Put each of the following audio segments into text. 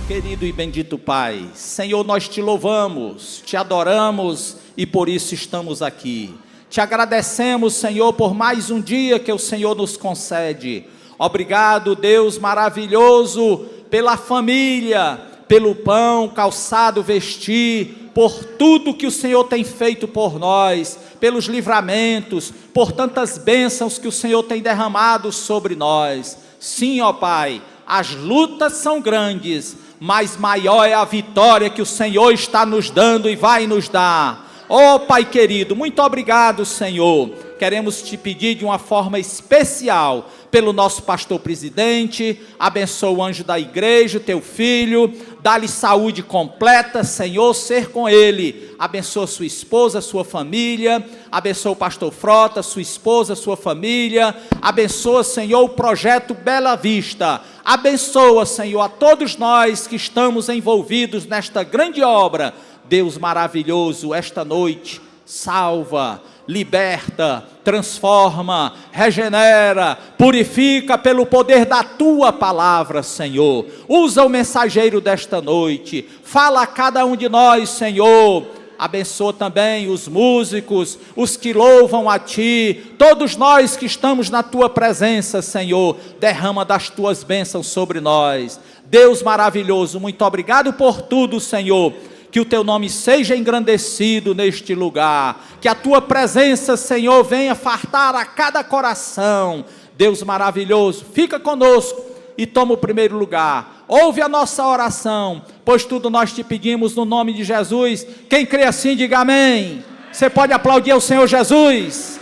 Querido e bendito Pai, Senhor, nós te louvamos, te adoramos e por isso estamos aqui. Te agradecemos, Senhor, por mais um dia que o Senhor nos concede. Obrigado, Deus maravilhoso, pela família, pelo pão, calçado, vestir, por tudo que o Senhor tem feito por nós, pelos livramentos, por tantas bênçãos que o Senhor tem derramado sobre nós. Sim, ó Pai, as lutas são grandes, mas maior é a vitória que o Senhor está nos dando e vai nos dar. Ó Pai querido, muito obrigado, Senhor. Queremos te pedir de uma forma especial pelo nosso pastor presidente. Abençoa o anjo da igreja, teu filho, dá-lhe saúde completa, Senhor, ser com ele. Abençoa sua esposa, sua família. Abençoa o pastor Frota, sua esposa, sua família. Abençoa, Senhor, o projeto Bela Vista. Abençoa, Senhor, a todos nós que estamos envolvidos nesta grande obra. Deus maravilhoso, esta noite, salva, liberta, transforma, regenera, purifica pelo poder da tua palavra, Senhor. Usa o mensageiro desta noite, fala a cada um de nós, Senhor. Abençoa também os músicos, os que louvam a ti, todos nós que estamos na tua presença, Senhor. Derrama das tuas bênçãos sobre nós. Deus maravilhoso, muito obrigado por tudo, Senhor. Que o teu nome seja engrandecido neste lugar, que a tua presença, Senhor, venha fartar a cada coração. Deus maravilhoso, fica conosco e toma o primeiro lugar. Ouve a nossa oração, pois tudo nós te pedimos no nome de Jesus. Quem crê assim, diga amém. Você pode aplaudir ao Senhor Jesus.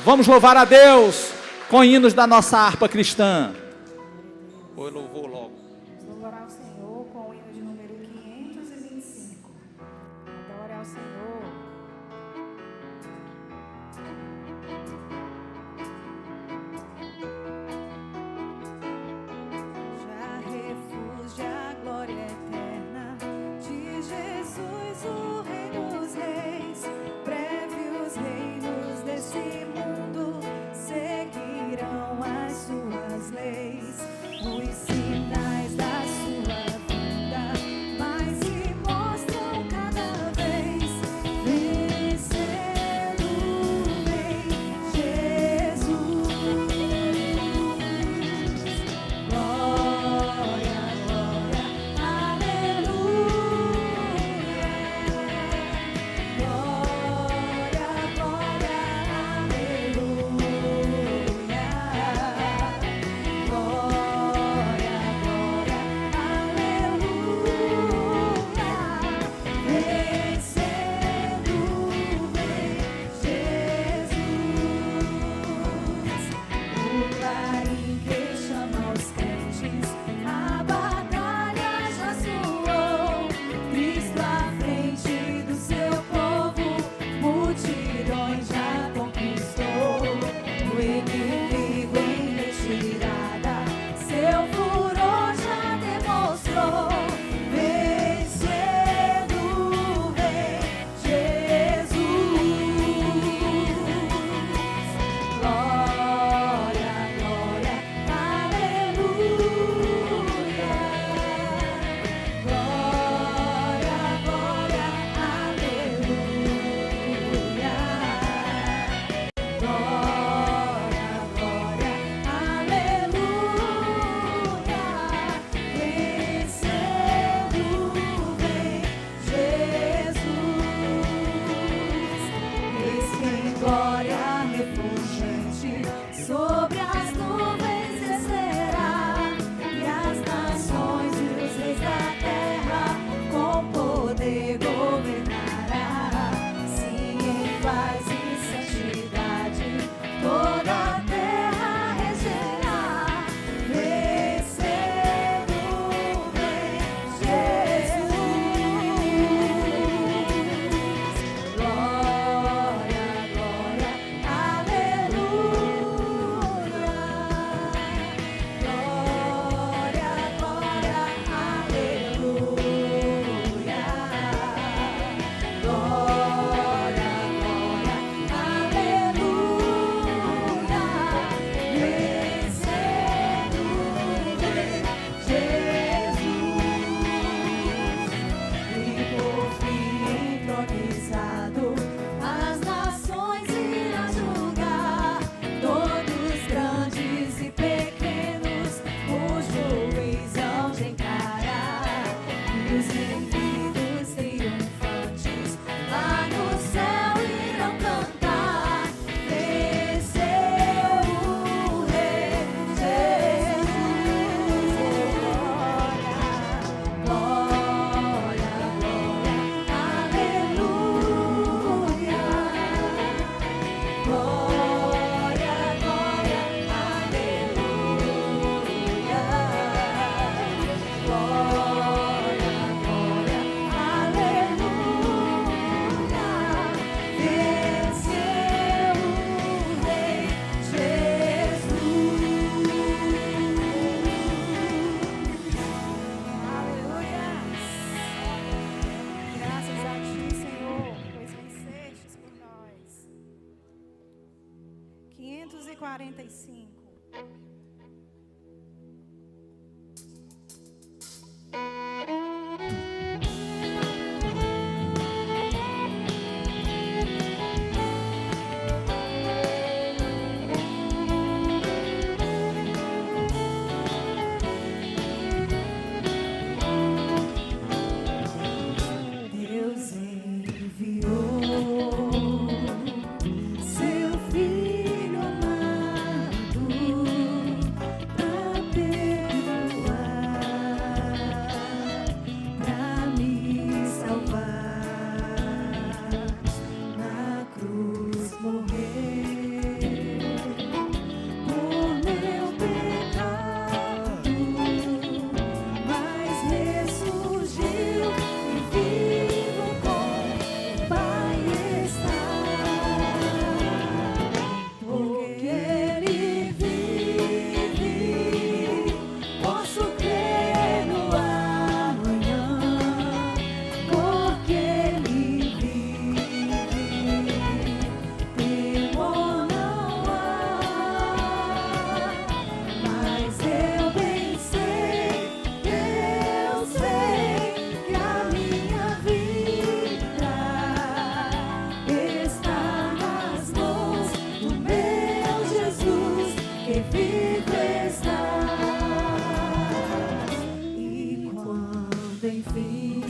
Vamos louvar a Deus com hinos da nossa harpa cristã. Oi, louvor logo. Vamos louvar ao Senhor com o hino de número 525. Adore ao Senhor. Já refúgio a glória eterna de Jesus, o Rei dos Reis. Breve os reinos desse mundo seguirão as suas leis. Os sinais da sua vida, mas os remidos triunfantes lá no céu irão cantar. Venceu o Rei Jesus. Glória, glória, aleluia. Glória, glória, aleluia. Glória, glória, aleluia. Venceu o Rei Jesus. Aleluia. Graças a ti, Senhor, pois vencestes por nós. 545. Deus enviou seu Filho amado pra perdoar, pra me salvar. Na cruz morrer por meu pecado, mas ressurgiu e vivo com o Pai está. Porque Ele vive, posso crer no amanhã. Porque Ele vive, temor não há. Mas eu bem sei que a minha vida está nas mãos do meu Jesus, que vive está. E quando enfim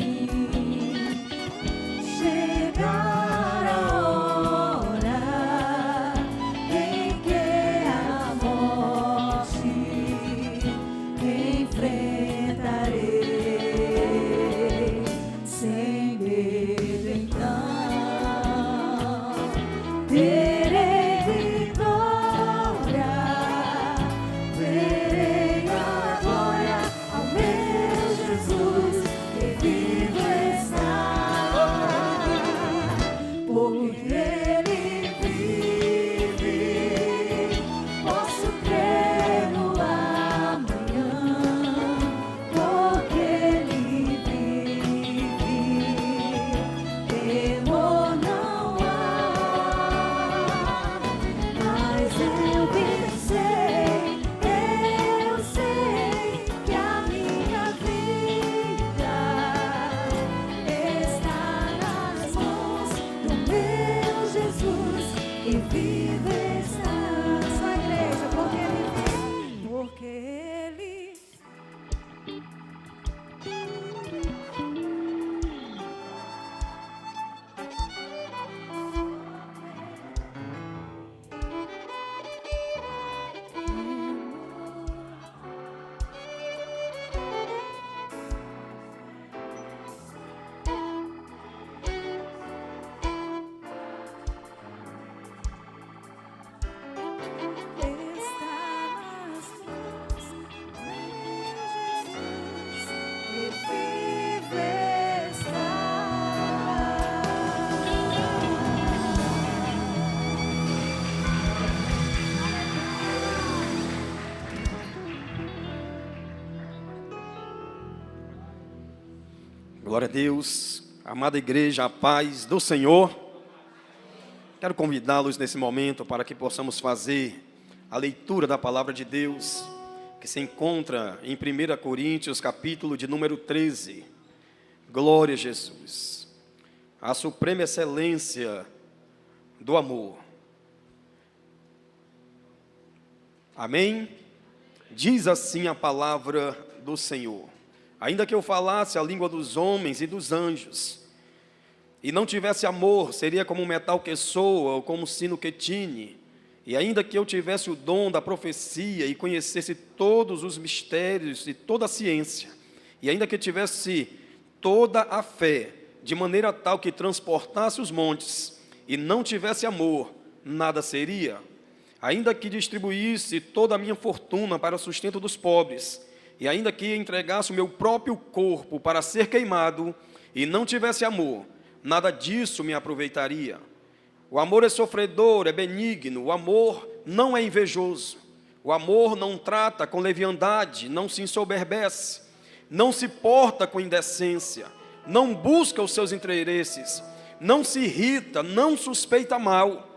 chegar a hora em que a morte enfrentarei, sem medo então terei vitória, verei a glória ao meu Jesus, que vivo está. Porque Ele vive, posso crer no amanhã. Porque Ele vive, temor não há. Mas eu bem sei que a minha vida está nas mãos do meu Jesus, que vive está. Sua igreja, porque Ele vive, porque Ele Glória a Deus, amada igreja, a paz do Senhor. Quero convidá-los nesse momento para que possamos fazer a leitura da palavra de Deus, que se encontra em 1 Coríntios, capítulo de número 13. Glória a Jesus, a suprema excelência do amor. Amém? Diz assim a palavra do Senhor. Ainda que eu falasse a língua dos homens e dos anjos, e não tivesse amor, seria como um metal que soa, ou como um sino que tine. E ainda que eu tivesse o dom da profecia e conhecesse todos os mistérios e toda a ciência, e ainda que tivesse toda a fé, de maneira tal que transportasse os montes, e não tivesse amor, nada seria. Ainda que distribuísse toda a minha fortuna para o sustento dos pobres, e ainda que entregasse o meu próprio corpo para ser queimado, e não tivesse amor, nada disso me aproveitaria. O amor é sofredor, é benigno, o amor não é invejoso, o amor não trata com leviandade, não se ensoberbece, não se porta com indecência, não busca os seus interesses, não se irrita, não suspeita mal,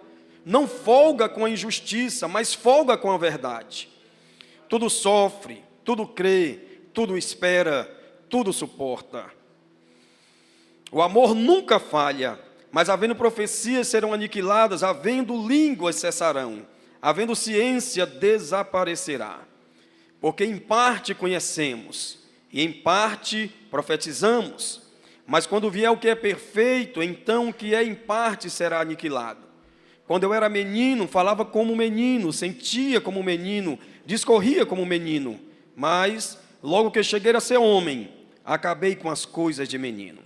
não folga com a injustiça, mas folga com a verdade. Tudo sofre, tudo crê, tudo espera, tudo suporta. O amor nunca falha, mas havendo profecias serão aniquiladas, havendo línguas cessarão, havendo ciência desaparecerá. Porque em parte conhecemos, e em parte profetizamos, mas quando vier o que é perfeito, então o que é em parte será aniquilado. Quando eu era menino, falava como menino, sentia como menino, discorria como menino, mas logo que cheguei a ser homem, acabei com as coisas de menino.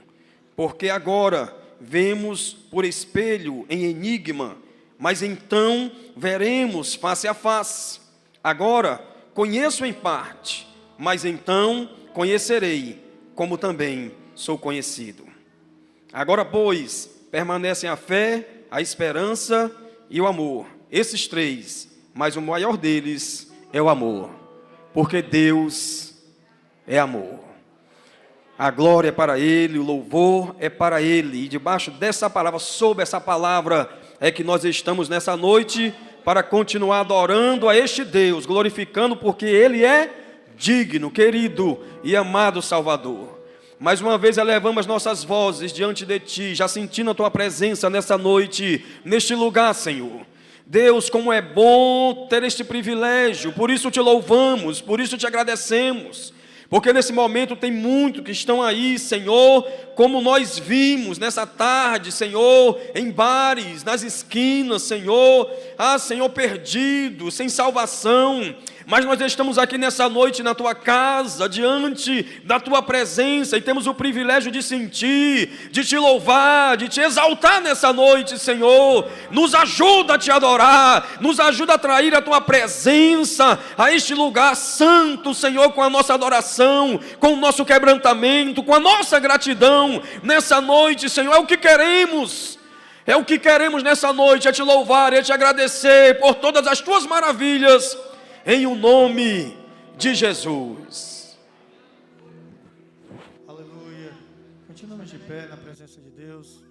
Porque agora vemos por espelho em enigma, mas então veremos face a face. Agora conheço em parte, mas então conhecerei, como também sou conhecido. Agora, pois, permanecem a fé, a esperança e o amor. Esses três, mas o maior deles é o amor, porque Deus é amor. A glória é para Ele, o louvor é para Ele. E debaixo dessa palavra, sob essa palavra, é que nós estamos nessa noite para continuar adorando a este Deus, glorificando porque Ele é digno, querido e amado Salvador. Mais uma vez elevamos nossas vozes diante de Ti, já sentindo a Tua presença nessa noite, neste lugar, Senhor. Deus, como é bom ter este privilégio, por isso Te louvamos, por isso Te agradecemos. Porque nesse momento tem muitos que estão aí, Senhor, como nós vimos nessa tarde, Senhor, em bares, nas esquinas, Senhor, Senhor, perdidos, sem salvação. Mas nós estamos aqui nessa noite na Tua casa, diante da Tua presença, e temos o privilégio de sentir, de Te louvar, de Te exaltar nessa noite, Senhor. Nos ajuda a Te adorar, nos ajuda a atrair a Tua presença a este lugar santo, Senhor, com a nossa adoração, com o nosso quebrantamento, com a nossa gratidão nessa noite, Senhor. É o que queremos. É o que queremos nessa noite, é Te louvar, é Te agradecer por todas as Tuas maravilhas, em o nome de Jesus. Aleluia. Continuamos de pé na presença de Deus.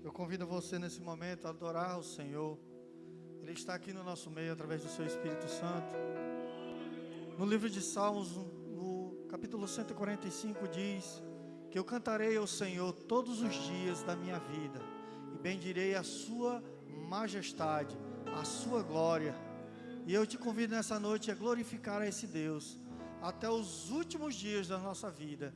Eu convido você nesse momento a adorar o Senhor. Ele está aqui no nosso meio através do seu Espírito Santo. No livro de Salmos, no capítulo 145, diz que eu cantarei ao Senhor todos os dias da minha vida e bendirei a sua majestade, a sua glória. E eu te convido nessa noite a glorificar a esse Deus até os últimos dias da nossa vida.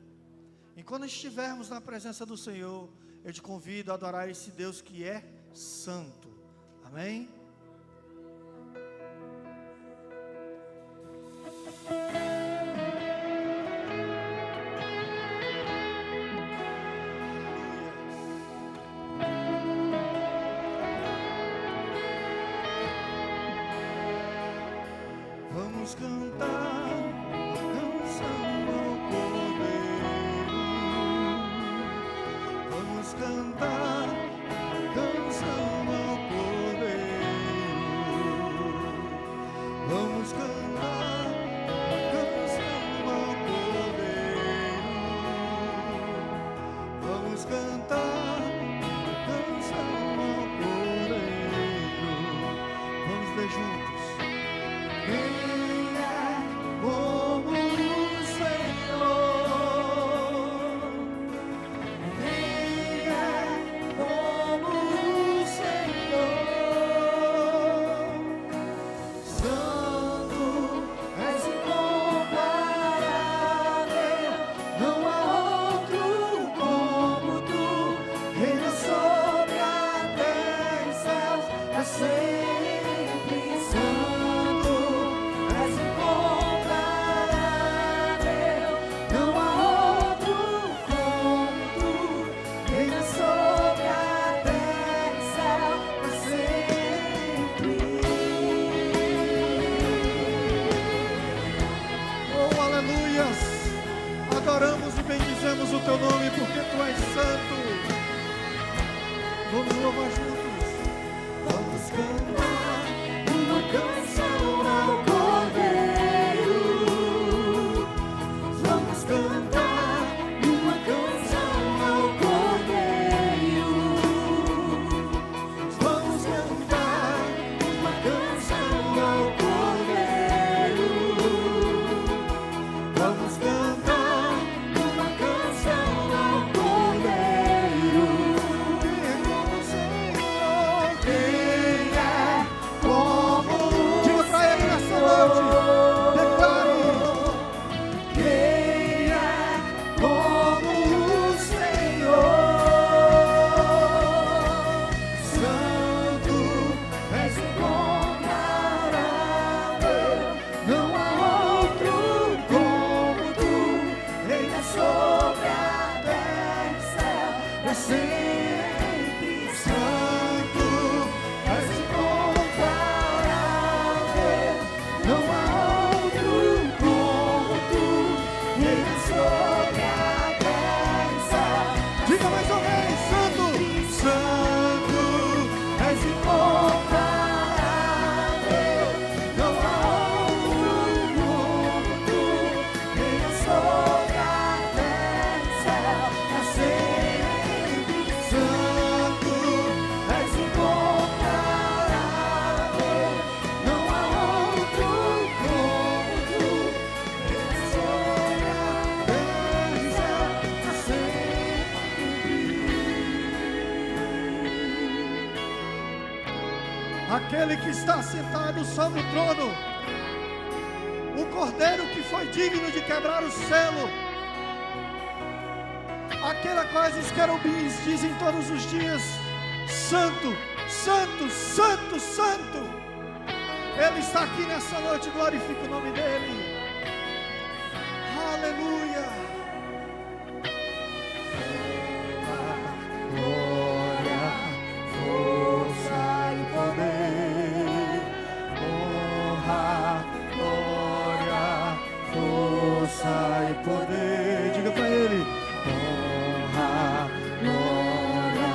E quando estivermos na presença do Senhor, eu te convido a adorar esse Deus que é santo. Amém? Vamos cantar canção ao Cordeiro. Vamos cantar canção ao Cordeiro. Vamos cantar canção ao Cordeiro. Vamos cantar canção ao Cordeiro. Vamos ver juntos. Como o Senhor, venha como o Senhor, Santo, és incomparável, não há Exaltamos o teu nome porque tu és santo. Vamos louvar juntos. Vamos cantar uma canção ao Cordeiro. Vamos cantar uma canção ao Cordeiro. Vamos cantar uma canção ao Cordeiro. Vamos cantar uma canção ao Cordeiro. Quem é como? Diga pra ele nessa noite. Declare. Quem é como o Senhor? Santo és incomparável, não há outro como tu, reina sobre a terra e céu, pra sempre. Santo és incomparável, não há outro como tu, reina sobre a terra e céu. Diga mais uma vez. Santo. Santo és incomparável, não há outro como tu, reina sobre a terra e céu, pra sempre. Santo és incomparável, não há outro como tu, reina sobre a terra e céu, pra sempre. Aquele que está sentado sobre o trono, o Cordeiro que foi digno de quebrar o selo, aquele a qual os querubins dizem todos os dias: Santo, Santo, Santo, Santo. Ele está aqui nessa noite, glorifica o nome dele. Aleluia. Glória, força e poder, honra, glória, Força e poder. Diga pra ele. honra, glória,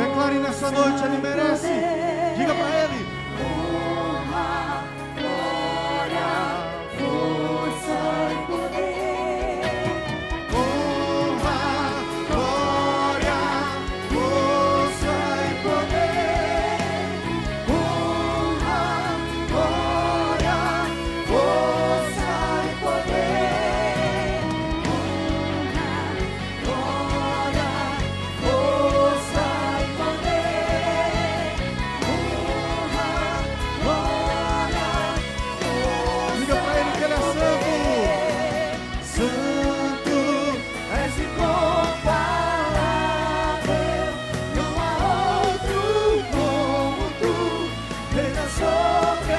Declare nessa noite, ele merece. Diga pra ele. honra, glória, força e poder, Honra, glória, força e poder. honra, glória, força e poder, honra, glória, força e poder, honra, glória, força. Diga pra ele que ele é santo. Santo és incomparável, não há outro como tu, reina sobre a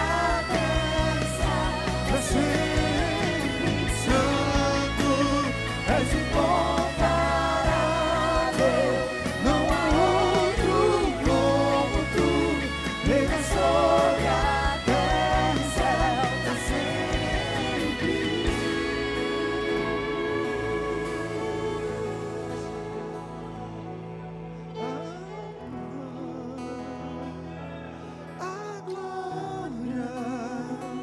terra pra sempre. Santo és incomparável, não há outro como tu, reina sobre a terra e céu pra sempre. A glória.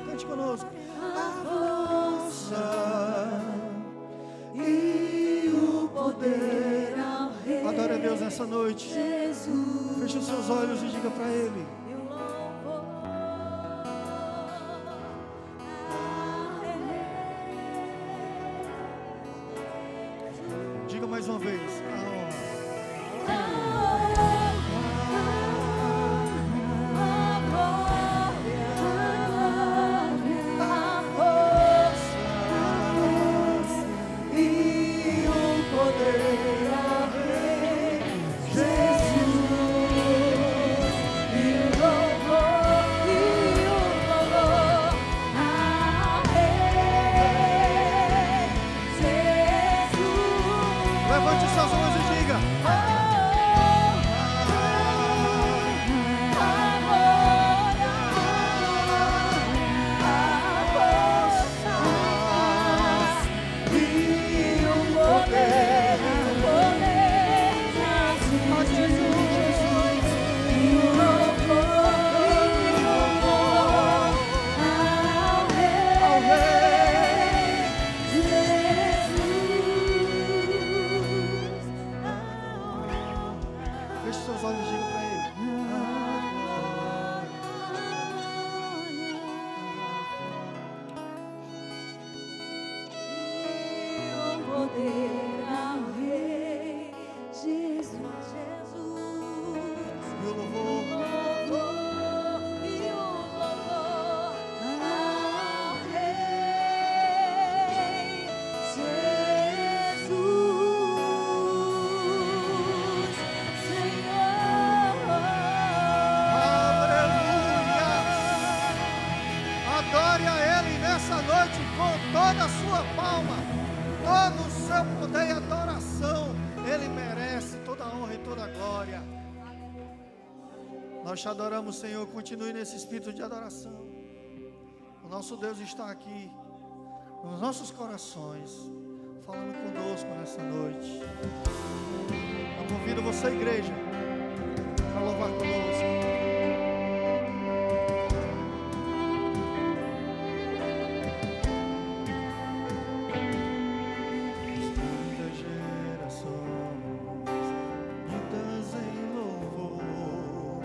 Cante conosco. A força e o poder ao Rei Adore a Deus nessa noite. Jesus. Feche os seus olhos e diga pra ele. Eu louvo Diga mais uma vez. A honra. E o poder ao Rei Jesus, e o louvor ao Rei Jesus. Levante suas mãos e diga. Poder seus olhos e diga para Ele. Poder ao Rei Jesus, E o louvor. e o louvor ao Rei Jesus, Senhor. Aleluia! Adore a Ele nessa noite com toda a sua palma, todo o seu poder e adoração. Ele merece toda a honra e toda a glória. Nós te adoramos, Senhor. Continue nesse espírito de adoração. O nosso Deus está aqui, nos nossos corações, falando conosco nessa noite. Eu convido você, igreja, para louvar conosco. Muitas gerações, muitas em louvor,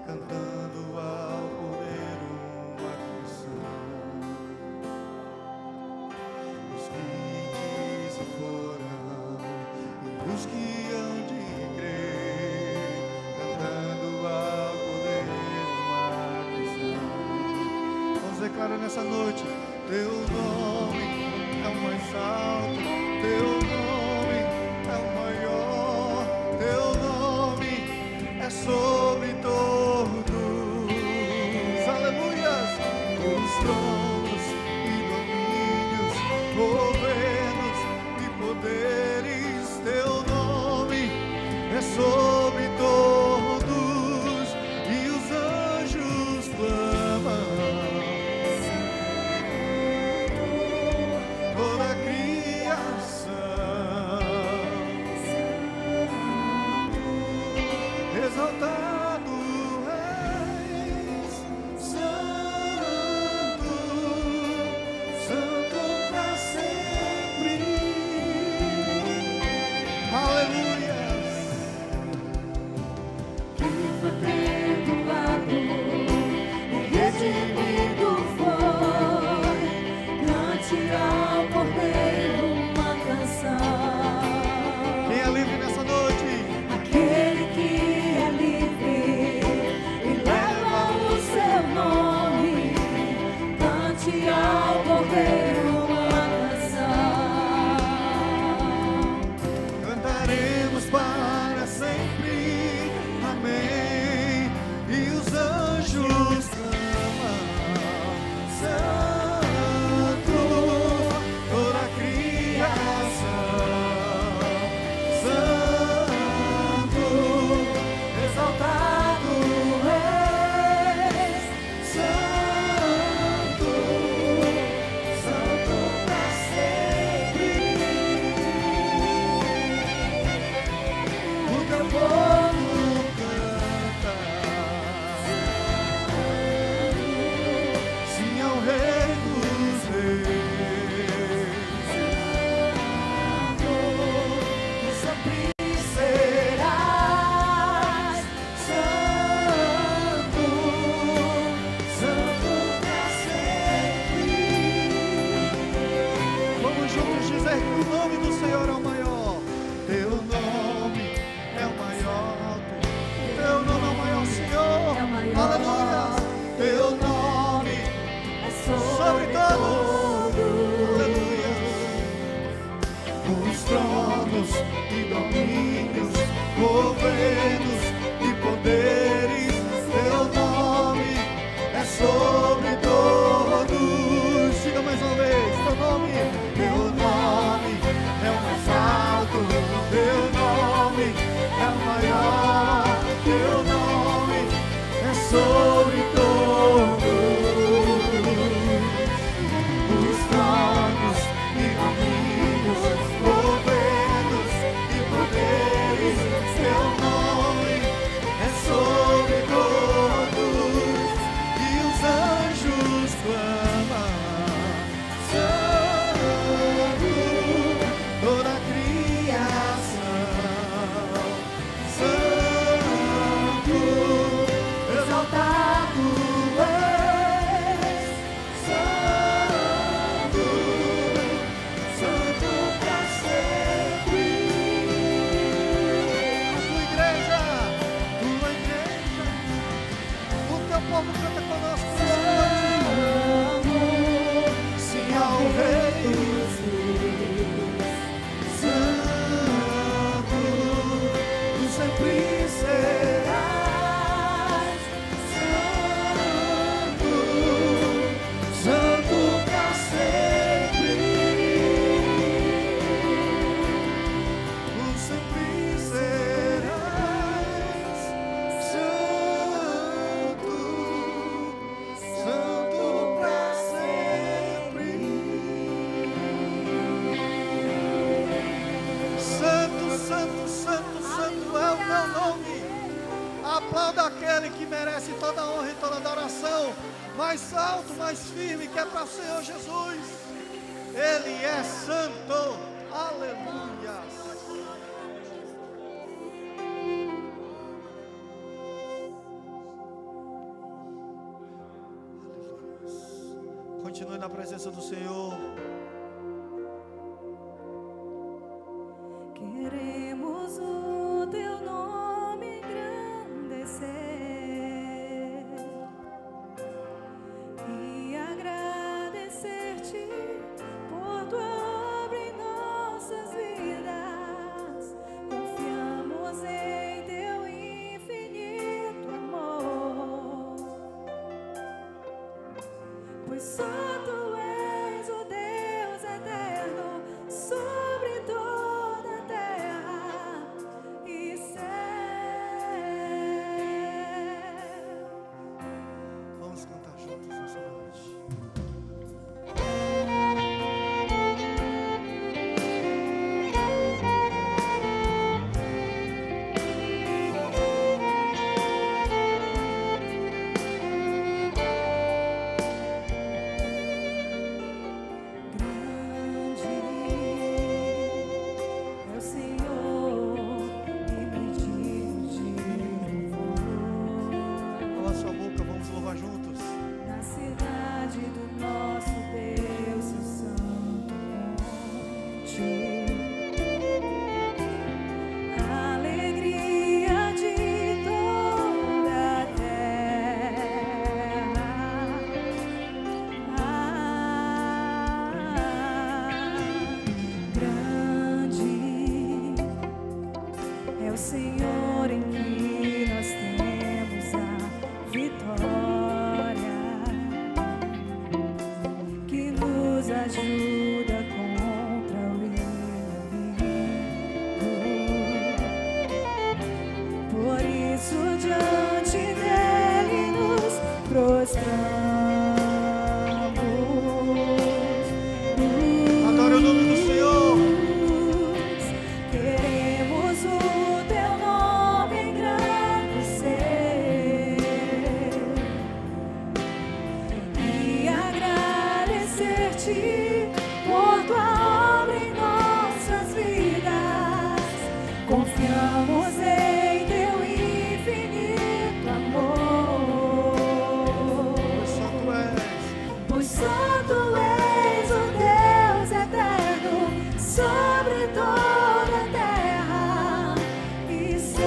cantando ao poder uma canção. Os que se foram e os que hão de crer, cantando ao poder uma canção. Vamos declarar nessa noite: Teu nome é o mais alto, Teu nome é o maior, Teu nome é sobre todos. Aleluias! Os tronos e domínios, governos e poderes, Teu nome é sobre todos, e os anjos clamam. Toda a criação santo, santo é o teu nome. Aplauda aquele que merece toda a honra e toda a adoração. Mais alto, mais firme, que é para o Senhor Jesus. Ele é santo. Aleluia. Continue na presença do Senhor. Queremos o teu nome engrandecer e agradecer-te por tua obra em nossas vidas. Confiamos em teu infinito amor, pois só tu és o Deus eterno sobre toda a terra e céu. Vamos cantar juntos nessa noite. Grande é o Senhor e bendito de louvor. Cala sua boca, vamos louvar juntos. Na cidade do nosso Deus, o santo monte, a alegria de toda a terra. Grande é o Senhor em que nós temos a vitória, que nos ajuda contra o inimigo. Por isso diante dele nos prostramos. Adore o nome do Senhor. Queremos o teu nome engrandecer e agradecer-te por tua obra em nossas vidas. Confiamos em teu infinito amor, Pois só tu és. pois só tu és o Deus eterno sobre toda a terra e céu.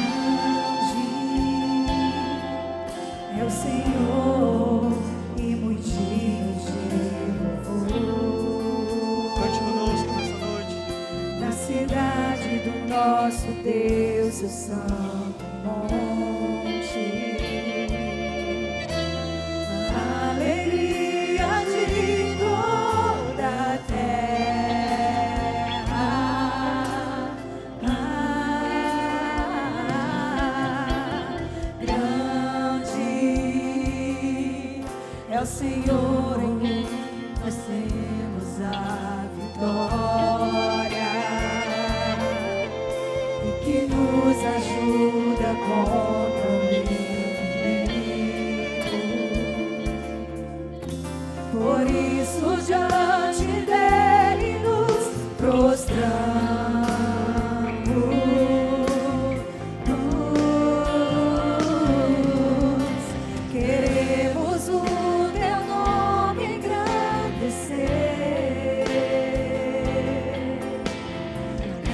Grande é o Senhor e muito digno de louvor. Cante conosco nessa noite. Na cidade do nosso Deus, o santo monte, a alegria de toda a terra. Grande é o Senhor em quem nós temos a vitória e que nos ajuda contra o inimigo. Por isso diante dele nos prostramos. Queremos o teu nome engrandecer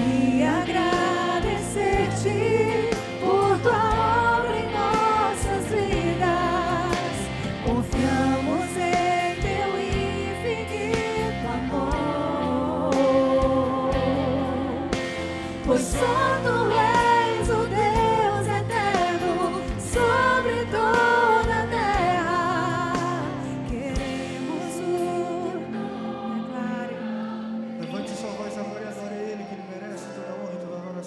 e agradecer-te por tua obra em nossas vidas. Confiamos em teu infinito amor, pois só tu és o Deus eterno sobre toda a terra. Queremos o declare. Levante sua voz agora e adore Ele, que Ele merece toda a honra e toda a adoração.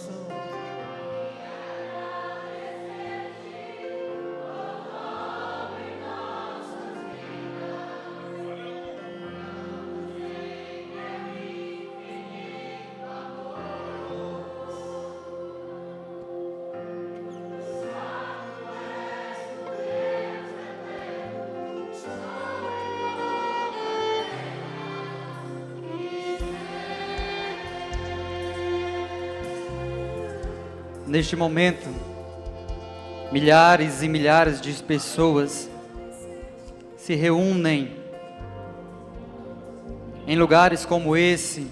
Neste momento, milhares e milhares de pessoas se reúnem em lugares como esse,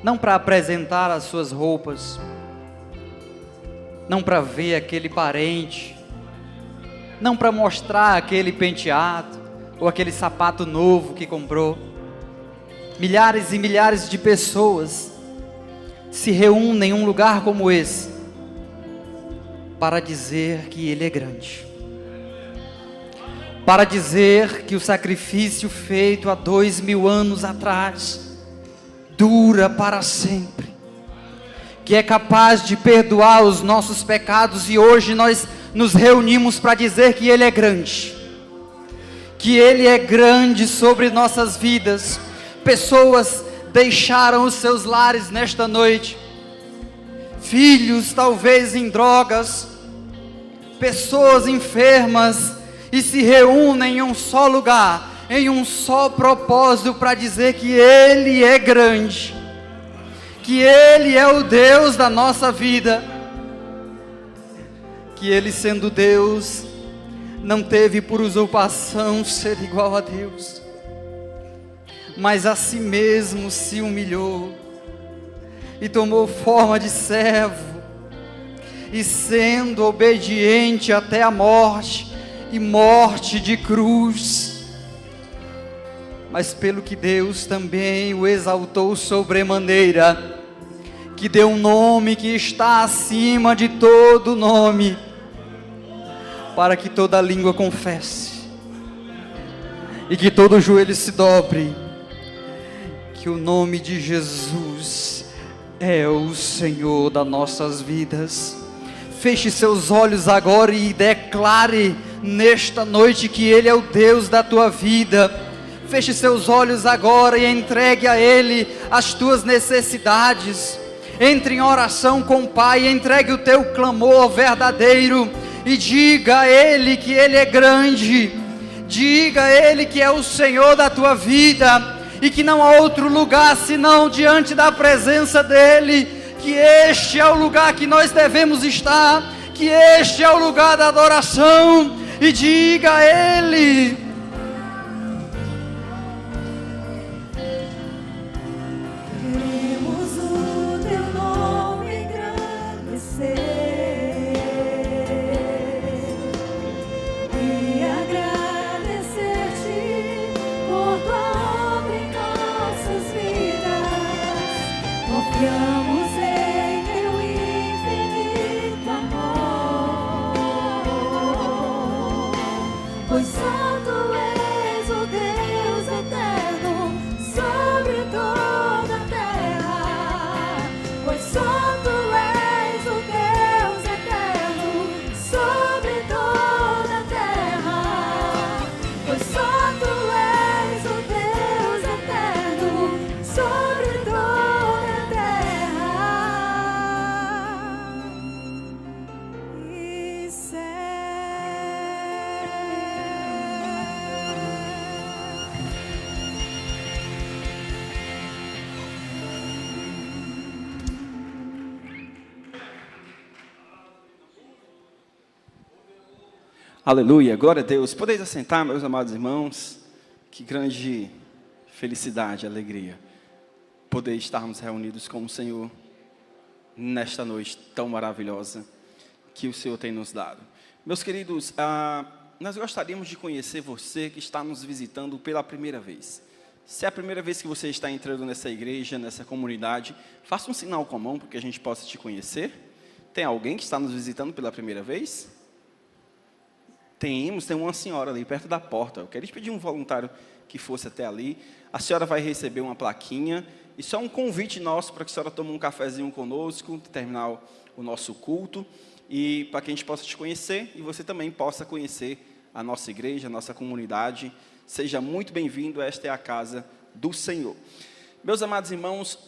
não para apresentar as suas roupas, não para ver aquele parente, não para mostrar aquele penteado ou aquele sapato novo que comprou. Milhares e milhares de pessoas se reúnem em um lugar como esse para dizer que Ele é grande, para dizer que o sacrifício feito há 2000 anos atrás dura para sempre, que é capaz de perdoar os nossos pecados, e hoje nós nos reunimos para dizer que Ele é grande, que Ele é grande sobre nossas vidas. Pessoas deixaram os seus lares nesta noite, filhos talvez em drogas, pessoas enfermas, e se reúnem em um só lugar, em um só propósito, para dizer que Ele é grande, que Ele é o Deus da nossa vida, que Ele, sendo Deus, não teve por usurpação ser igual a Deus, mas a si mesmo se humilhou e tomou forma de servo, e sendo obediente até a morte, e morte de cruz, mas pelo que Deus também o exaltou sobremaneira, que deu um nome que está acima de todo nome, para que toda língua confesse, e que todo joelho se dobre, que o nome de Jesus é o Senhor das nossas vidas. Feche seus olhos agora e declare nesta noite que Ele é o Deus da tua vida. Feche seus olhos agora e entregue a Ele as tuas necessidades. Entre em oração com o Pai, entregue o teu clamor verdadeiro e diga a Ele que Ele é grande. Diga a Ele que é o Senhor da tua vida e que não há outro lugar senão diante da presença dEle, que este é o lugar que nós devemos estar, que este é o lugar da adoração, e diga a Ele: queremos o teu nome engrandecer e agradecer-te por tua obra em nossas vidas. Confiamos em teu infinito amor, pois só tu és o Deus eterno sobre toda a terra, pois só tu és o Deus eterno sobre toda a terra, pois só tu és o Deus eterno sobre toda a terra e céu. Aleluia, glória a Deus. Podeis assentar, meus amados irmãos. Que grande felicidade, alegria poder estarmos reunidos com o Senhor nesta noite tão maravilhosa que o Senhor tem nos dado. Meus queridos, nós gostaríamos de conhecer você que está nos visitando pela primeira vez. Se é a primeira vez que você está entrando nessa igreja, nessa comunidade, faça um sinal com a mão para que a gente possa te conhecer. Tem alguém que está nos visitando pela primeira vez? Tem uma senhora ali perto da porta. Eu queria te pedir um voluntário que fosse até ali. A senhora vai receber uma plaquinha. Isso é um convite nosso para que a senhora tome um cafezinho conosco, terminar o nosso culto, e para que a gente possa te conhecer e você também possa conhecer a nossa igreja, a nossa comunidade. Seja muito bem-vindo, esta é a casa do Senhor. Meus amados irmãos,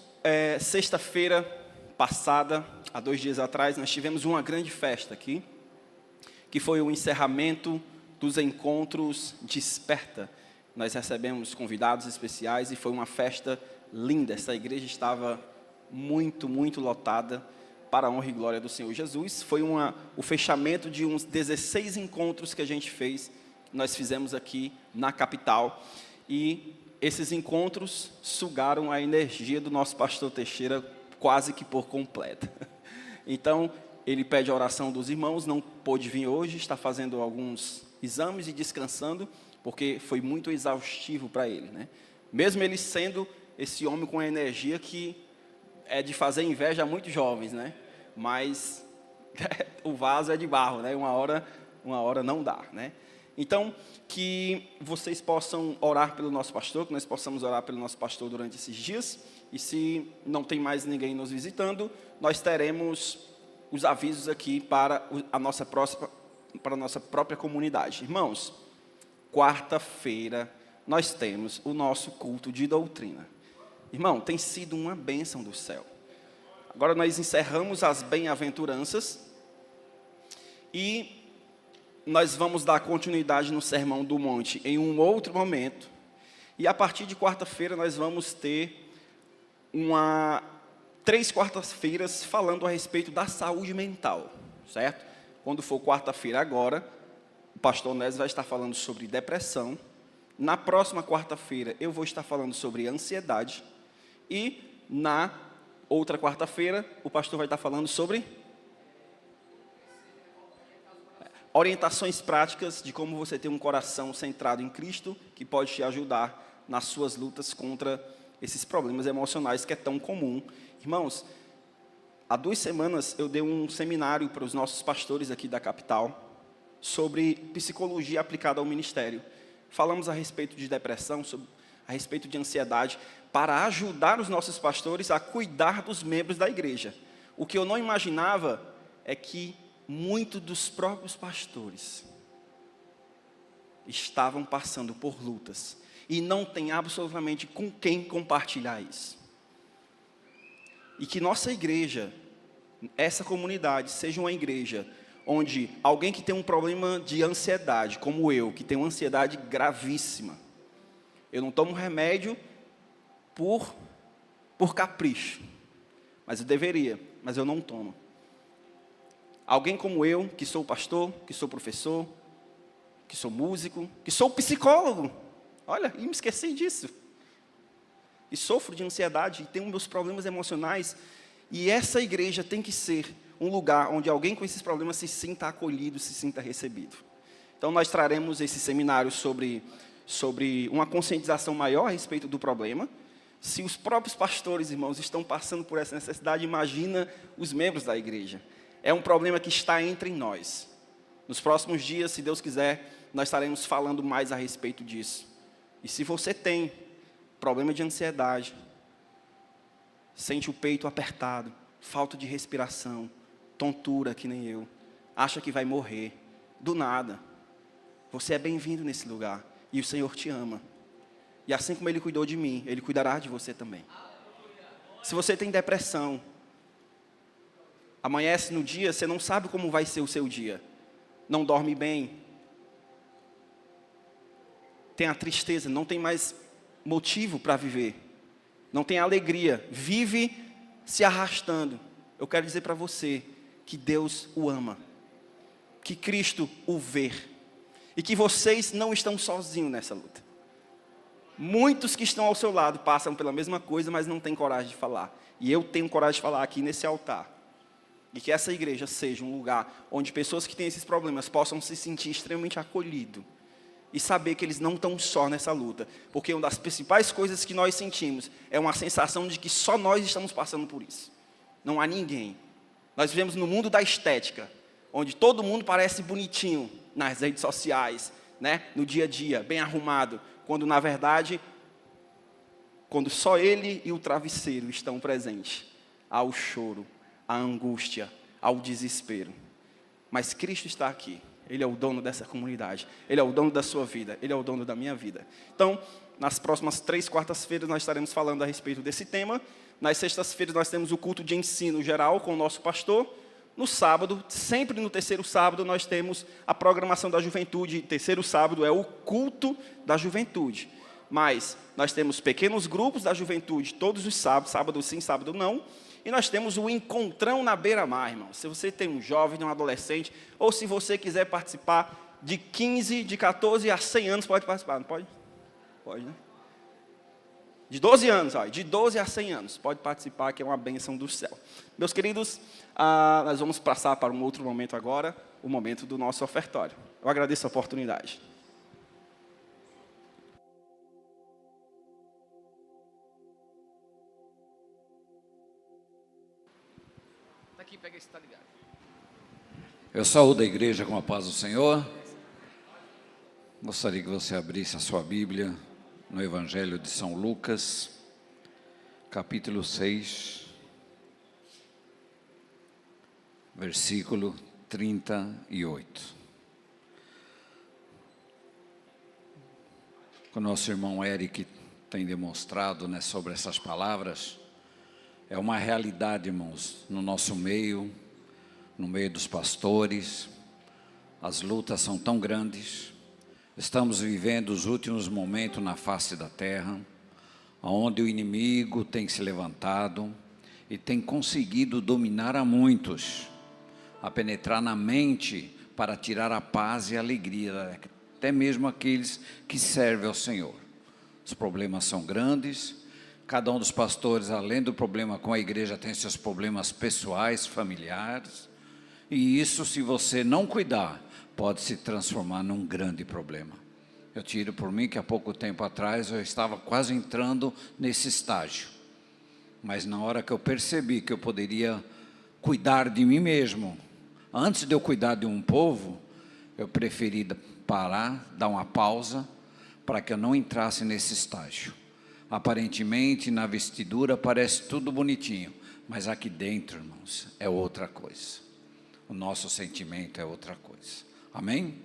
sexta-feira passada, há 2 dias atrás, nós tivemos uma grande festa aqui, que foi o encerramento dos encontros Desperta. Nós recebemos convidados especiais e foi uma festa linda. Essa igreja estava muito, muito lotada. para a honra e glória do Senhor Jesus. Foi o fechamento de uns 16 encontros que a gente fez, nós fizemos aqui na capital. E esses encontros sugaram a energia do nosso pastor Teixeira quase que por completo. Então, ele pede a oração dos irmãos, não pôde vir hoje, está fazendo alguns exames e descansando, porque foi muito exaustivo para ele, né? Mesmo ele sendo esse homem com energia que é de fazer inveja a muitos jovens, né? Mas o vaso é de barro, né? Uma hora não dá, né? Então, que vocês possam orar pelo nosso pastor, que nós possamos orar pelo nosso pastor durante esses dias. E se não tem mais ninguém nos visitando, nós teremos os avisos aqui para a nossa própria comunidade. Irmãos, quarta-feira nós temos o nosso culto de doutrina. Irmão, tem sido uma bênção do céu. Agora nós encerramos as bem-aventuranças e nós vamos dar continuidade no Sermão do Monte em um outro momento. E a partir de quarta-feira nós vamos ter 3 quartas-feiras falando a respeito da saúde mental, certo? Quando for quarta-feira agora, o pastor Onésio vai estar falando sobre depressão. Na próxima quarta-feira eu vou estar falando sobre ansiedade. E na outra quarta-feira o pastor vai estar falando sobre orientações práticas de como você ter um coração centrado em Cristo, que pode te ajudar nas suas lutas contra esses problemas emocionais que é tão comum. Irmãos, há 2 semanas eu dei um seminário para os nossos pastores aqui da capital sobre psicologia aplicada ao ministério. Falamos a respeito de depressão, a respeito de ansiedade, para ajudar os nossos pastores a cuidar dos membros da igreja. O que eu não imaginava é que muitos dos próprios pastores estavam passando por lutas e não tem absolutamente com quem compartilhar isso. E que nossa igreja, essa comunidade, seja uma igreja onde alguém que tem um problema de ansiedade, como eu, que tenho uma ansiedade gravíssima, eu não tomo remédio por capricho, mas eu deveria, mas eu não tomo. Alguém como eu, que sou pastor, que sou professor, que sou músico, que sou psicólogo, olha, e me esqueci disso. E sofro de ansiedade, e tenho meus problemas emocionais, e essa igreja tem que ser um lugar onde alguém com esses problemas se sinta acolhido, se sinta recebido. Então nós traremos esse seminário sobre uma conscientização maior a respeito do problema. Se os próprios pastores, irmãos, estão passando por essa necessidade, imagina os membros da igreja. É um problema que está entre nós. Nos próximos dias, se Deus quiser, nós estaremos falando mais a respeito disso. E se você tem problema de ansiedade, sente o peito apertado, falta de respiração, tontura que nem eu, acha que vai morrer, do nada, você é bem-vindo nesse lugar. E o Senhor te ama. E assim como Ele cuidou de mim, Ele cuidará de você também. Se você tem depressão, amanhece no dia, você não sabe como vai ser o seu dia. Não dorme bem. Tem a tristeza, não tem mais motivo para viver. Não tem alegria. Vive se arrastando. Eu quero dizer para você que Deus o ama. Que Cristo o vê. E que vocês não estão sozinhos nessa luta. Muitos que estão ao seu lado passam pela mesma coisa, mas não têm coragem de falar. E eu tenho coragem de falar aqui nesse altar. E que essa igreja seja um lugar onde pessoas que têm esses problemas possam se sentir extremamente acolhidos. E saber que eles não estão só nessa luta. Porque uma das principais coisas que nós sentimos é uma sensação de que só nós estamos passando por isso. Não há ninguém. Nós vivemos no mundo da estética, onde todo mundo parece bonitinho nas redes sociais, né? No dia a dia, bem arrumado. Quando, na verdade, quando só ele e o travesseiro estão presentes, há o choro, a angústia, ao desespero. Mas Cristo está aqui. Ele é o dono dessa comunidade. Ele é o dono da sua vida. Ele é o dono da minha vida. Então, nas próximas 3 quartas-feiras, nós estaremos falando a respeito desse tema. Nas sextas-feiras, nós temos o culto de ensino geral com o nosso pastor. No sábado, sempre no terceiro sábado, nós temos a programação da juventude. Terceiro sábado é o culto da juventude. mas nós temos pequenos grupos da juventude todos os sábados, sábado sim, sábado não, e nós temos o encontrão na beira-mar, irmão. Se você tem um jovem, um adolescente, ou se você quiser participar de 15, de 14 a 100 anos, pode participar, não pode? Pode, né? De 12 anos, ó, de 12 a 100 anos, pode participar, que é uma bênção do céu. Meus queridos, nós vamos passar para um outro momento agora, o momento do nosso ofertório. Eu agradeço a oportunidade. Aqui, pega esse, tá ligado. Eu saúdo a igreja com a paz do Senhor. Gostaria que você abrisse a sua Bíblia no Evangelho de São Lucas, capítulo 6, versículo 38. O nosso irmão Eric tem demonstrado, né, sobre essas palavras, é uma realidade, irmãos, no nosso meio, no meio dos pastores. As lutas são tão grandes. Estamos vivendo os últimos momentos na face da terra, onde o inimigo tem se levantado e tem conseguido dominar a muitos, a penetrar na mente para tirar a paz e a alegria, até mesmo aqueles que servem ao Senhor. Os problemas são grandes. Cada um dos pastores, além do problema com a igreja, tem seus problemas pessoais, familiares. E isso, se você não cuidar, pode se transformar num grande problema. Eu tiro por mim que há pouco tempo atrás eu estava quase entrando nesse estágio. Mas na hora que eu percebi que eu poderia cuidar de mim mesmo, antes de eu cuidar de um povo, eu preferi parar, dar uma pausa, para que eu não entrasse nesse estágio. Aparentemente, na vestidura parece tudo bonitinho, mas aqui dentro, irmãos, é outra coisa. O nosso sentimento é outra coisa. Amém?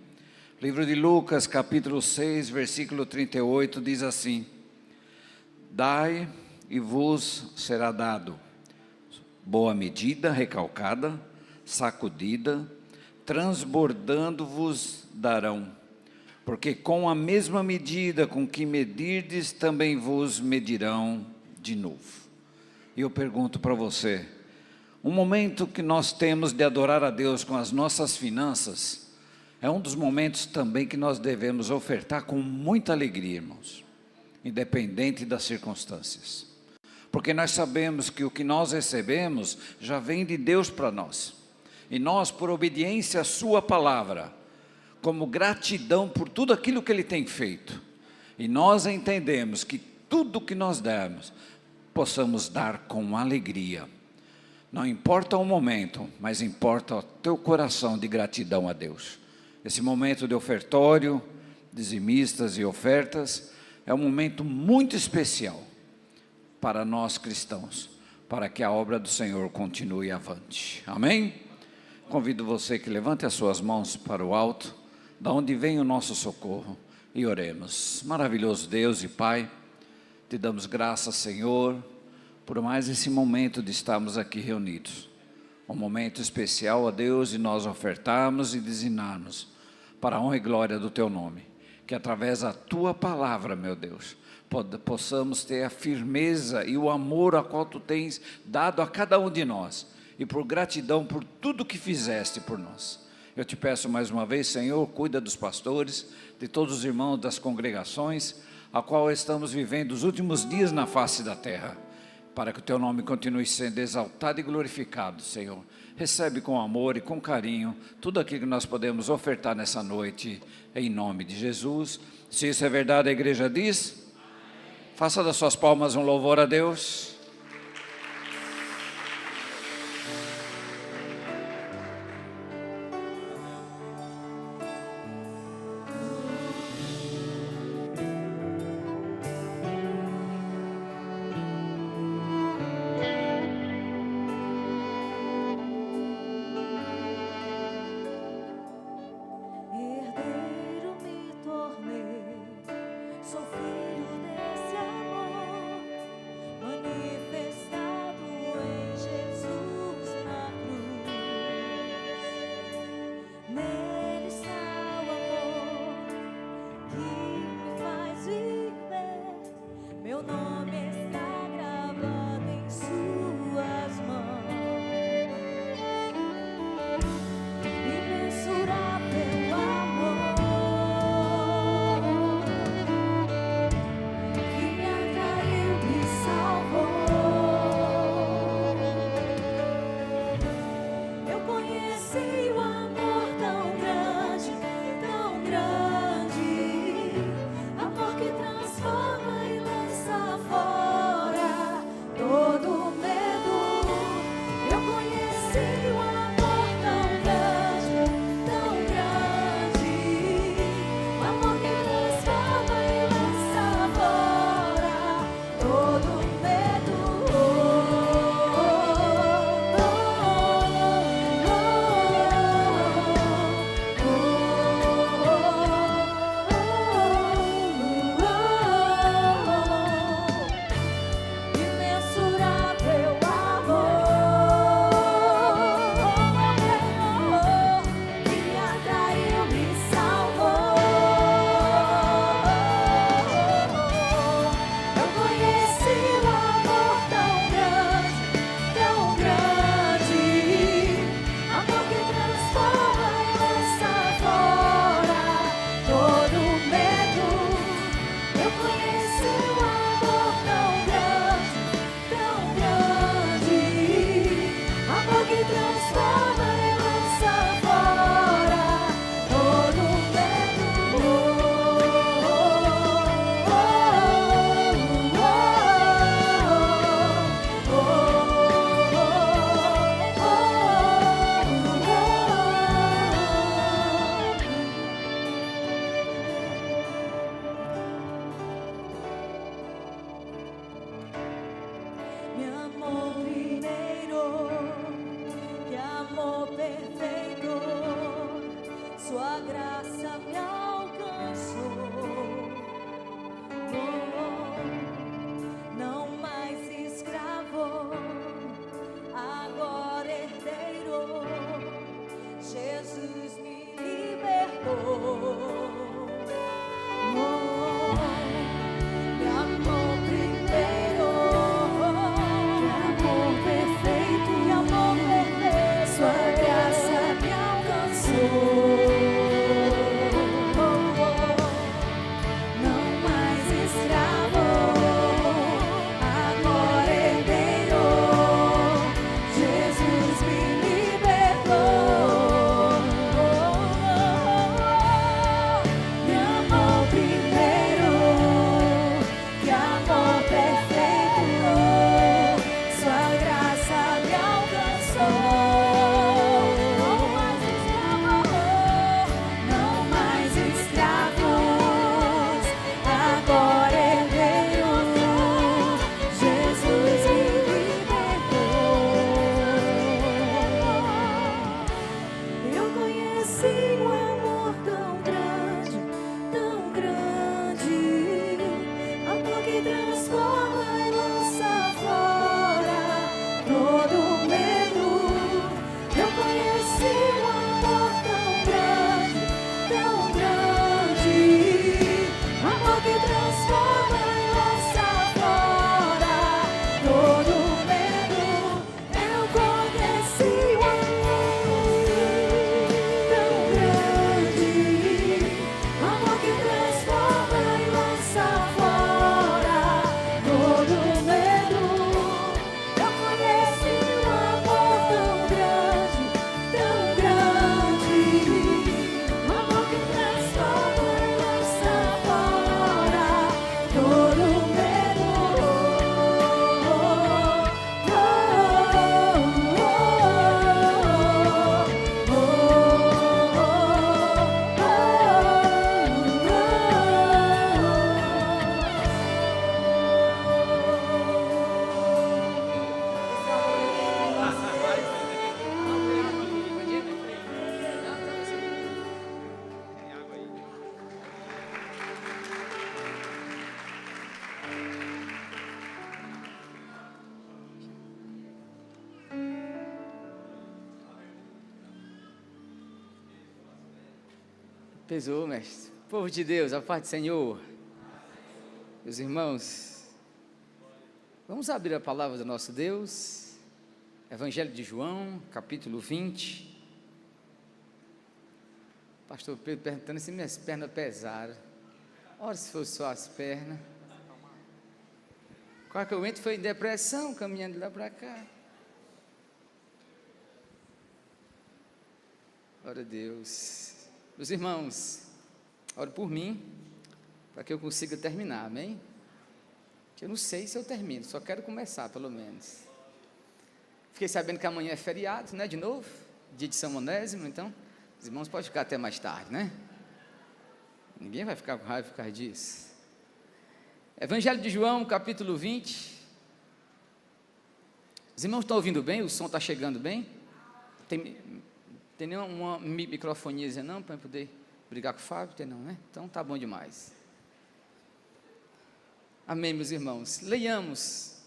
Livro de Lucas, capítulo 6, versículo 38, diz assim: Dai e vos será dado, boa medida, recalcada, sacudida, transbordando vos darão. Porque com a mesma medida com que medirdes, também vos medirão de novo. E eu pergunto para você, um momento que nós temos de adorar a Deus com as nossas finanças, é um dos momentos também que nós devemos ofertar com muita alegria, irmãos, independente das circunstâncias. Porque nós sabemos que o que nós recebemos já vem de Deus para nós. E nós, por obediência à sua palavra, como gratidão por tudo aquilo que Ele tem feito, e nós entendemos que tudo que nós dermos, possamos dar com alegria. Não importa o momento, mas importa o teu coração de gratidão a Deus. Esse momento de ofertório, dizimistas e ofertas, é um momento muito especial para nós cristãos, para que a obra do Senhor continue avante. Amém? Convido você que levante as suas mãos para o alto, da onde vem o nosso socorro, e oremos. Maravilhoso Deus e Pai, te damos graças, Senhor, por mais esse momento de estarmos aqui reunidos. Um momento especial, ó Deus, de nós ofertarmos e dizimarmos para a honra e glória do Teu nome. Que através da Tua palavra, meu Deus, possamos ter a firmeza e o amor a qual Tu tens dado a cada um de nós. E por gratidão por tudo que fizeste por nós. Eu te peço mais uma vez, Senhor, cuida dos pastores, de todos os irmãos das congregações, a qual estamos vivendo os últimos dias na face da terra, para que o Teu nome continue sendo exaltado e glorificado, Senhor. Recebe com amor e com carinho tudo aquilo que nós podemos ofertar nessa noite, em nome de Jesus. Se isso é verdade, a igreja diz: amém. Faça das suas palmas um louvor a Deus. Herdeiro me tornei, sou filho desse amor, Pesou, mestre. Povo de Deus, a paz do Senhor. Meus irmãos, vamos abrir a palavra do nosso Deus. Evangelho de João, capítulo 20. Pastor Pedro perguntando se minhas pernas pesaram. Ora, se fosse só as pernas. Qual que eu entro foi em depressão, caminhando de lá para cá. Glória a Deus. Meus irmãos, ore por mim, para que eu consiga terminar, amém? Eu não sei se eu termino, só quero começar, pelo menos. Fiquei sabendo que amanhã é feriado, né, de novo, dia de São Onésimo, então, os irmãos podem ficar até mais tarde, né? Ninguém vai ficar com raiva por causa disso. Evangelho de João, capítulo 20. Os irmãos estão ouvindo bem? O som está chegando bem? Tem nenhuma microfonia não, para poder brigar com o Fábio? Tem não, né? Então tá bom demais. Amém, meus irmãos. Leiamos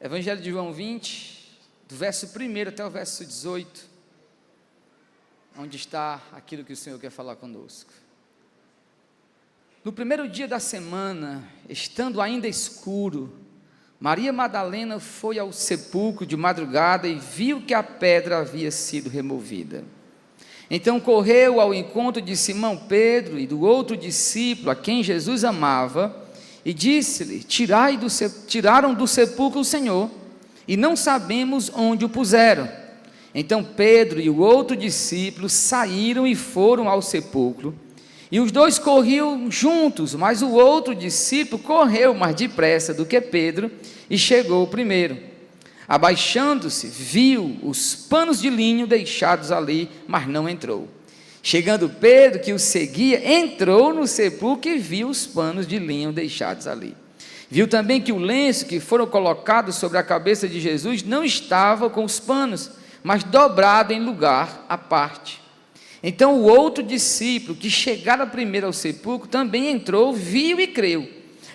Evangelho de João 20, do verso 1 até o verso 18, onde está aquilo que o Senhor quer falar conosco. No primeiro dia da semana, estando ainda escuro, Maria Madalena foi ao sepulcro de madrugada e viu que a pedra havia sido removida. Então correu ao encontro de Simão Pedro e do outro discípulo a quem Jesus amava e disse-lhe: tiraram do sepulcro o Senhor e não sabemos onde o puseram. Então Pedro e o outro discípulo saíram e foram ao sepulcro. E os dois corriam juntos, mas o outro discípulo correu mais depressa do que Pedro e chegou primeiro. Abaixando-se, viu os panos de linho deixados ali, mas não entrou. Chegando Pedro, que o seguia, entrou no sepulcro e viu os panos de linho deixados ali. Viu também que o lenço que foram colocados sobre a cabeça de Jesus não estava com os panos, mas dobrado em lugar à parte. Então o outro discípulo, que chegara primeiro ao sepulcro, também entrou, viu e creu,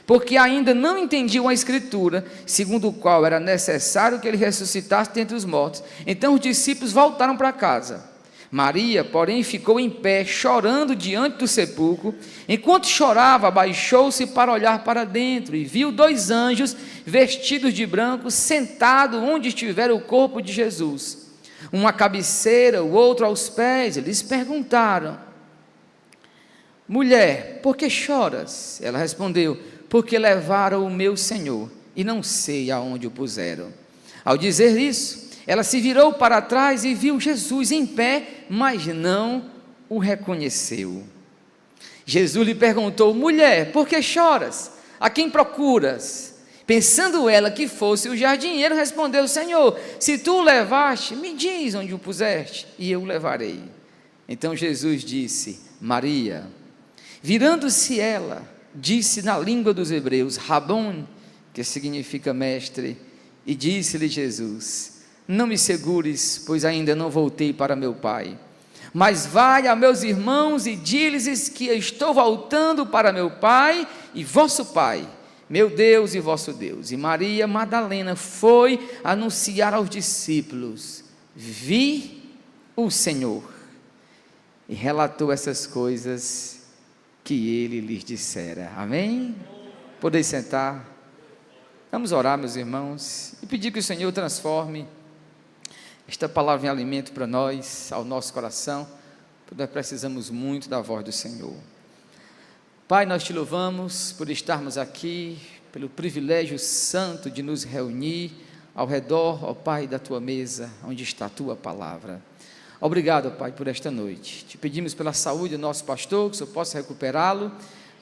porque ainda não entendiam a Escritura, segundo o qual era necessário que ele ressuscitasse dentre os mortos. Então os discípulos voltaram para casa. Maria, porém, ficou em pé, chorando diante do sepulcro. Enquanto chorava, abaixou-se para olhar para dentro, e viu 2 anjos, vestidos de branco, sentados onde estivera o corpo de Jesus, um à cabeceira, o outro aos pés. Eles perguntaram: mulher, por que choras? Ela respondeu: porque levaram o meu Senhor, e não sei aonde o puseram. Ao dizer isso, ela se virou para trás e viu Jesus em pé, mas não o reconheceu. Jesus lhe perguntou: mulher, por que choras? A quem procuras? Pensando ela que fosse o jardineiro, respondeu: Senhor, se tu o levaste, me diz onde o puseste, e eu o levarei. Então Jesus disse: Maria. Virando-se ela, disse na língua dos hebreus, Rabon, que significa mestre, e disse-lhe Jesus: não me segures, pois ainda não voltei para meu Pai, mas vai a meus irmãos e dize-lhes que estou voltando para meu Pai e vosso Pai, meu Deus e vosso Deus. E Maria Madalena foi anunciar aos discípulos: vi o Senhor, e relatou essas coisas que ele lhes dissera. Amém? Podeis sentar. Vamos orar, meus irmãos, e pedir que o Senhor transforme esta palavra em alimento para nós, ao nosso coração, porque nós precisamos muito da voz do Senhor. Pai, nós te louvamos por estarmos aqui, pelo privilégio santo de nos reunir ao redor, ó Pai, da tua mesa, onde está a tua palavra. Obrigado, ó Pai, por esta noite. Te pedimos pela saúde do nosso pastor, que o Senhor possa recuperá-lo,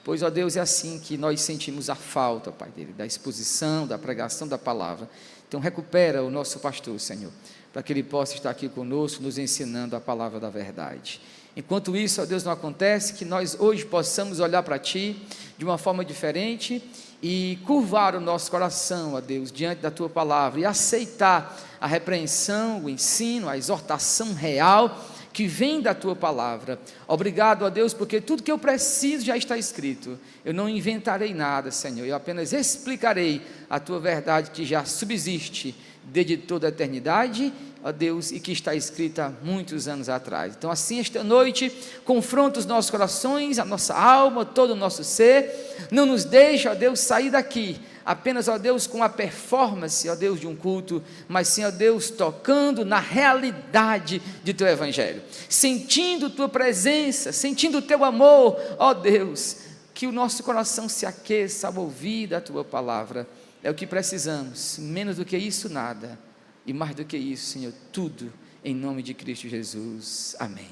pois, ó Deus, é assim que nós sentimos a falta, Pai, dele, da exposição, da pregação da palavra. Então recupera o nosso pastor, Senhor, para que ele possa estar aqui conosco, nos ensinando a palavra da verdade. Enquanto isso, ó Deus, não acontece, que nós hoje possamos olhar para Ti de uma forma diferente e curvar o nosso coração, ó Deus, diante da Tua palavra e aceitar a repreensão, o ensino, a exortação real que vem da Tua palavra. Obrigado, ó Deus, porque tudo que eu preciso já está escrito. Eu não inventarei nada, Senhor, eu apenas explicarei a Tua verdade que já subsiste desde toda a eternidade, ó Deus, e que está escrita há muitos anos atrás. Então assim, esta noite, confronta os nossos corações, a nossa alma, todo o nosso ser, não nos deixe, ó Deus, sair daqui, apenas, ó Deus, com a performance, ó Deus, de um culto, mas sim, ó Deus, tocando na realidade de Teu Evangelho, sentindo Tua presença, sentindo o Teu amor, ó Deus, que o nosso coração se aqueça ao ouvir da Tua palavra, é o que precisamos, menos do que isso, nada, e mais do que isso, Senhor, tudo, em nome de Cristo Jesus, amém.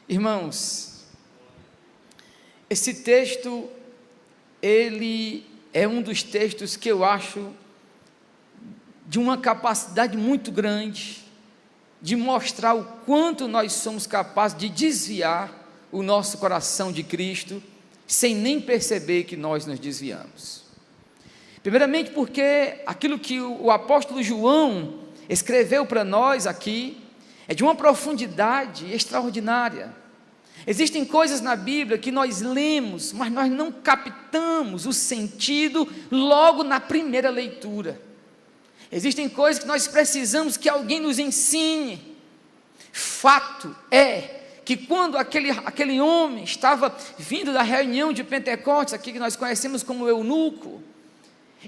Irmãos, esse texto, ele é um dos textos que eu acho de uma capacidade muito grande, de mostrar o quanto nós somos capazes de desviar o nosso coração de Cristo, sem nem perceber que nós nos desviamos. Primeiramente porque aquilo que o apóstolo João escreveu para nós aqui, é de uma profundidade extraordinária. Existem coisas na Bíblia que nós lemos, mas nós não captamos o sentido logo na primeira leitura. Existem coisas que nós precisamos que alguém nos ensine. Fato é que quando aquele homem estava vindo da reunião de Pentecostes, aqui que nós conhecemos como eunuco,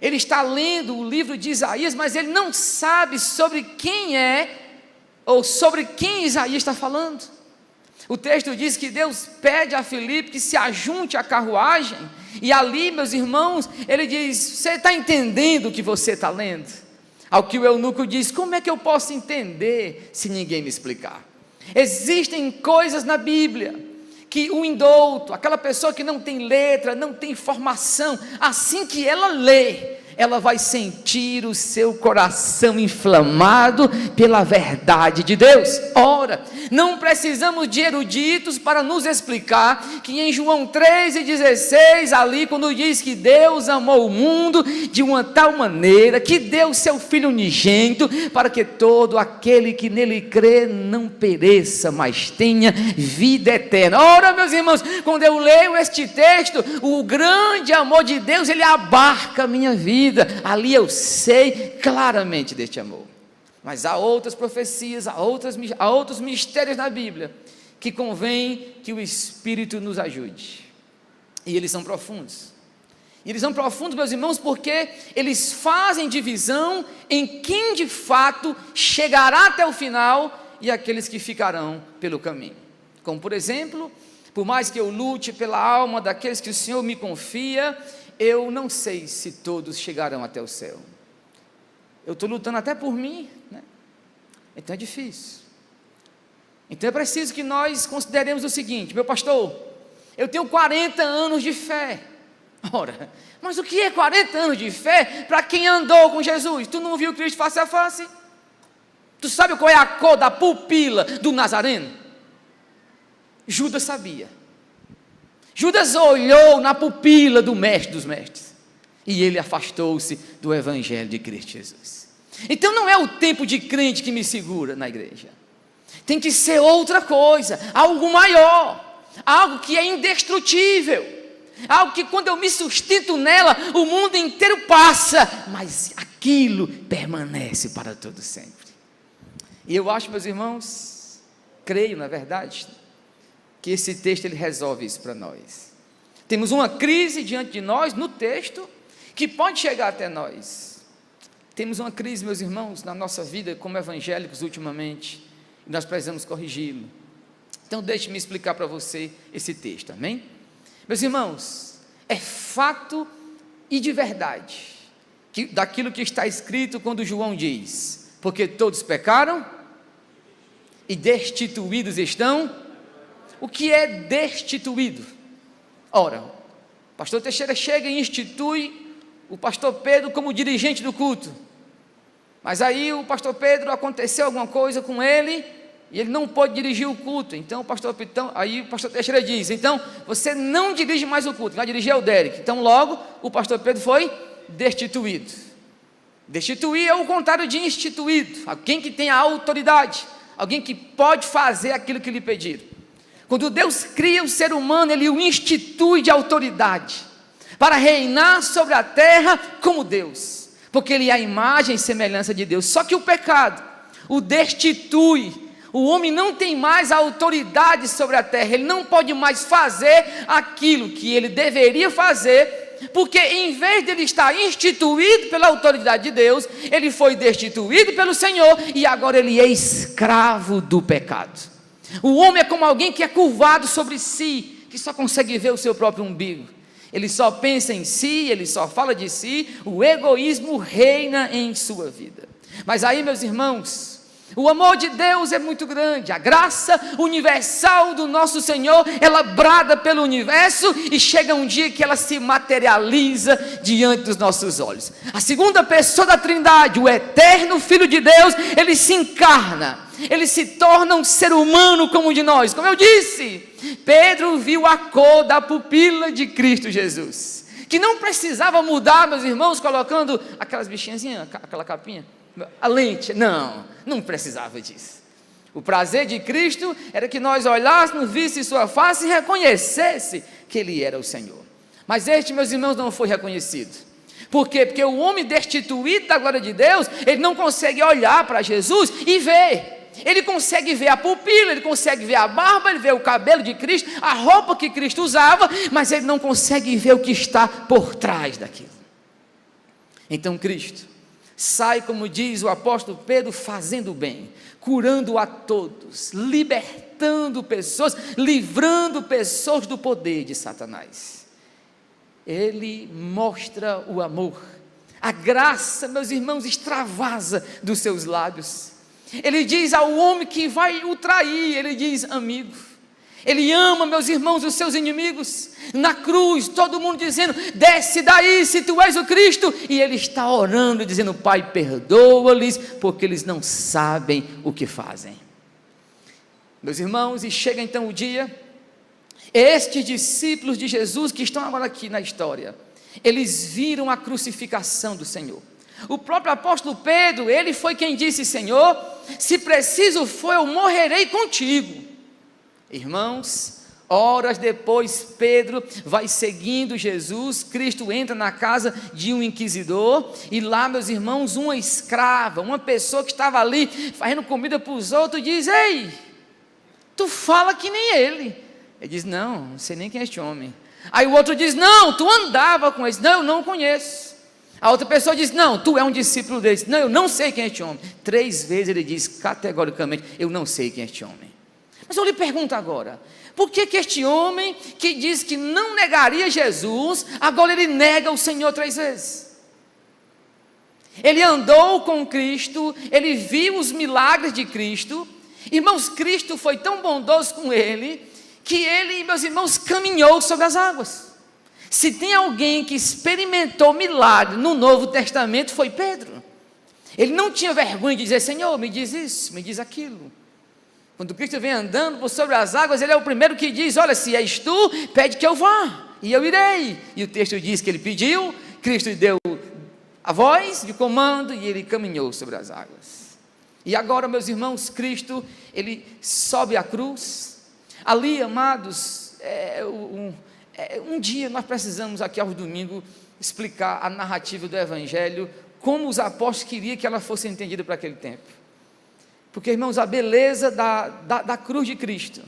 ele está lendo o livro de Isaías, mas ele não sabe sobre quem é, ou sobre quem Isaías está falando. O texto diz que Deus pede a Filipe que se ajunte à carruagem, e ali, meus irmãos, ele diz: você está entendendo o que você está lendo? Ao que o eunuco diz: como é que eu posso entender se ninguém me explicar? Existem coisas na Bíblia que o indouto, aquela pessoa que não tem letra, não tem formação, assim que ela lê, ela vai sentir o seu coração inflamado pela verdade de Deus. Ora, não precisamos de eruditos para nos explicar que em João 3,16, ali quando diz que Deus amou o mundo de uma tal maneira, que deu seu Filho unigênito, para que todo aquele que nele crê não pereça, mas tenha vida eterna. Ora, meus irmãos, quando eu leio este texto, o grande amor de Deus, ele abarca a minha vida. Ali eu sei claramente deste amor. Mas há outras profecias, há outros mistérios na Bíblia que convém que o Espírito nos ajude. E eles são profundos. E eles são profundos, meus irmãos, porque eles fazem divisão em quem de fato chegará até o final e aqueles que ficarão pelo caminho. Como, por exemplo, por mais que eu lute pela alma daqueles que o Senhor me confia, eu não sei se todos chegarão até o céu. Eu estou lutando até por mim, né? Então é difícil. Então é preciso que nós consideremos o seguinte: meu pastor, eu tenho 40 anos de fé. Ora, mas o que é 40 anos de fé para quem andou com Jesus? Tu não viu Cristo face a face? Tu sabe qual é a cor da pupila do Nazareno? Judas sabia. Judas olhou na pupila do mestre dos mestres, e ele afastou-se do Evangelho de Cristo Jesus. Então não é o tempo de crente que me segura na igreja, tem que ser outra coisa, algo maior, algo que é indestrutível, algo que quando eu me sustento nela, o mundo inteiro passa, mas aquilo permanece para todo sempre. E eu acho, meus irmãos, creio na verdade, que esse texto ele resolve isso para nós. Temos uma crise diante de nós no texto que pode chegar até nós. Temos uma crise, meus irmãos, na nossa vida como evangélicos ultimamente, e nós precisamos corrigi-lo. Então deixe-me explicar para você esse texto, amém? Meus irmãos, é fato e de verdade daquilo que está escrito quando João diz: porque todos pecaram e destituídos estão. O que é destituído? Ora, o pastor Teixeira chega e institui o pastor Pedro como dirigente do culto, mas aí o pastor Pedro, aconteceu alguma coisa com ele, e ele não pôde dirigir o culto, aí o pastor Teixeira diz: então, você não dirige mais o culto, vai dirigir é o Derek. Então logo, o pastor Pedro foi destituído. Destituir é o contrário de instituído, alguém que tem a autoridade, alguém que pode fazer aquilo que lhe pediram. Quando Deus cria o ser humano, Ele o institui de autoridade, para reinar sobre a terra como Deus, porque ele é a imagem e semelhança de Deus. Só que o pecado o destitui. O homem não tem mais autoridade sobre a terra, ele não pode mais fazer aquilo que ele deveria fazer, porque em vez de ele estar instituído pela autoridade de Deus, ele foi destituído pelo Senhor e agora ele é escravo do pecado. O homem é como alguém que é curvado sobre si, que só consegue ver o seu próprio umbigo. Ele só pensa em si, ele só fala de si, o egoísmo reina em sua vida. Mas aí, meus irmãos, o amor de Deus é muito grande, a graça universal do nosso Senhor, ela brada pelo universo e chega um dia que ela se materializa diante dos nossos olhos. A segunda pessoa da Trindade, o eterno Filho de Deus, ele se encarna, ele se torna um ser humano como o de nós. Como eu disse, Pedro viu a cor da pupila de Cristo Jesus, que não precisava mudar, meus irmãos, colocando aquelas bichinhas, aquela capinha, a lente, não precisava disso. O prazer de Cristo era que nós olhássemos, víssemos sua face e reconhecesse que Ele era o Senhor. Mas este, meus irmãos, não foi reconhecido. Por quê? Porque o homem destituído da glória de Deus, ele não consegue olhar para Jesus e ver. Ele consegue ver a pupila, ele consegue ver a barba, ele vê o cabelo de Cristo, a roupa que Cristo usava, mas ele não consegue ver o que está por trás daquilo. Então Cristo sai, como diz o apóstolo Pedro, fazendo o bem, curando a todos, libertando pessoas, livrando pessoas do poder de Satanás. Ele mostra o amor, a graça, meus irmãos, extravasa dos seus lábios. Ele diz ao homem que vai o trair, ele diz amigo. Ele ama, meus irmãos, os seus inimigos. Na cruz, todo mundo dizendo, desce daí se tu és o Cristo. E ele está orando, dizendo, Pai, perdoa-lhes, porque eles não sabem o que fazem. Meus irmãos, e chega então o dia, estes discípulos de Jesus, que estão agora aqui na história, eles viram a crucificação do Senhor. O próprio apóstolo Pedro, ele foi quem disse, Senhor, se preciso for, eu morrerei contigo. Irmãos, horas depois Pedro vai seguindo Jesus, Cristo entra na casa de um inquisidor, e lá, meus irmãos, uma escrava, uma pessoa que estava ali, fazendo comida para os outros, diz, ei, tu fala que nem ele. Ele diz, não sei nem quem é este homem. Aí o outro diz, não, tu andava com esse, não, eu não conheço. A outra pessoa diz, não, tu é um discípulo desse, não, eu não sei quem é este homem. 3 vezes ele diz categoricamente, eu não sei quem é este homem. Mas eu lhe pergunto agora, por que este homem que diz que não negaria Jesus, agora ele nega o Senhor 3 vezes? Ele andou com Cristo, ele viu os milagres de Cristo, irmãos, Cristo foi tão bondoso com ele, que ele, meus irmãos, caminhou sobre as águas. Se tem alguém que experimentou milagre no Novo Testamento, foi Pedro. Ele não tinha vergonha de dizer, Senhor, me diz isso, me diz aquilo. Quando Cristo vem andando por sobre as águas, ele é o primeiro que diz, olha, se és tu, pede que eu vá, e eu irei. E o texto diz que ele pediu, Cristo deu a voz de comando, e ele caminhou sobre as águas. E agora, meus irmãos, Cristo, ele sobe a cruz. Ali, amados, um dia nós precisamos aqui aos domingos explicar a narrativa do Evangelho, como os apóstolos queriam que ela fosse entendida para aquele tempo. Porque, irmãos, a beleza da cruz de Cristo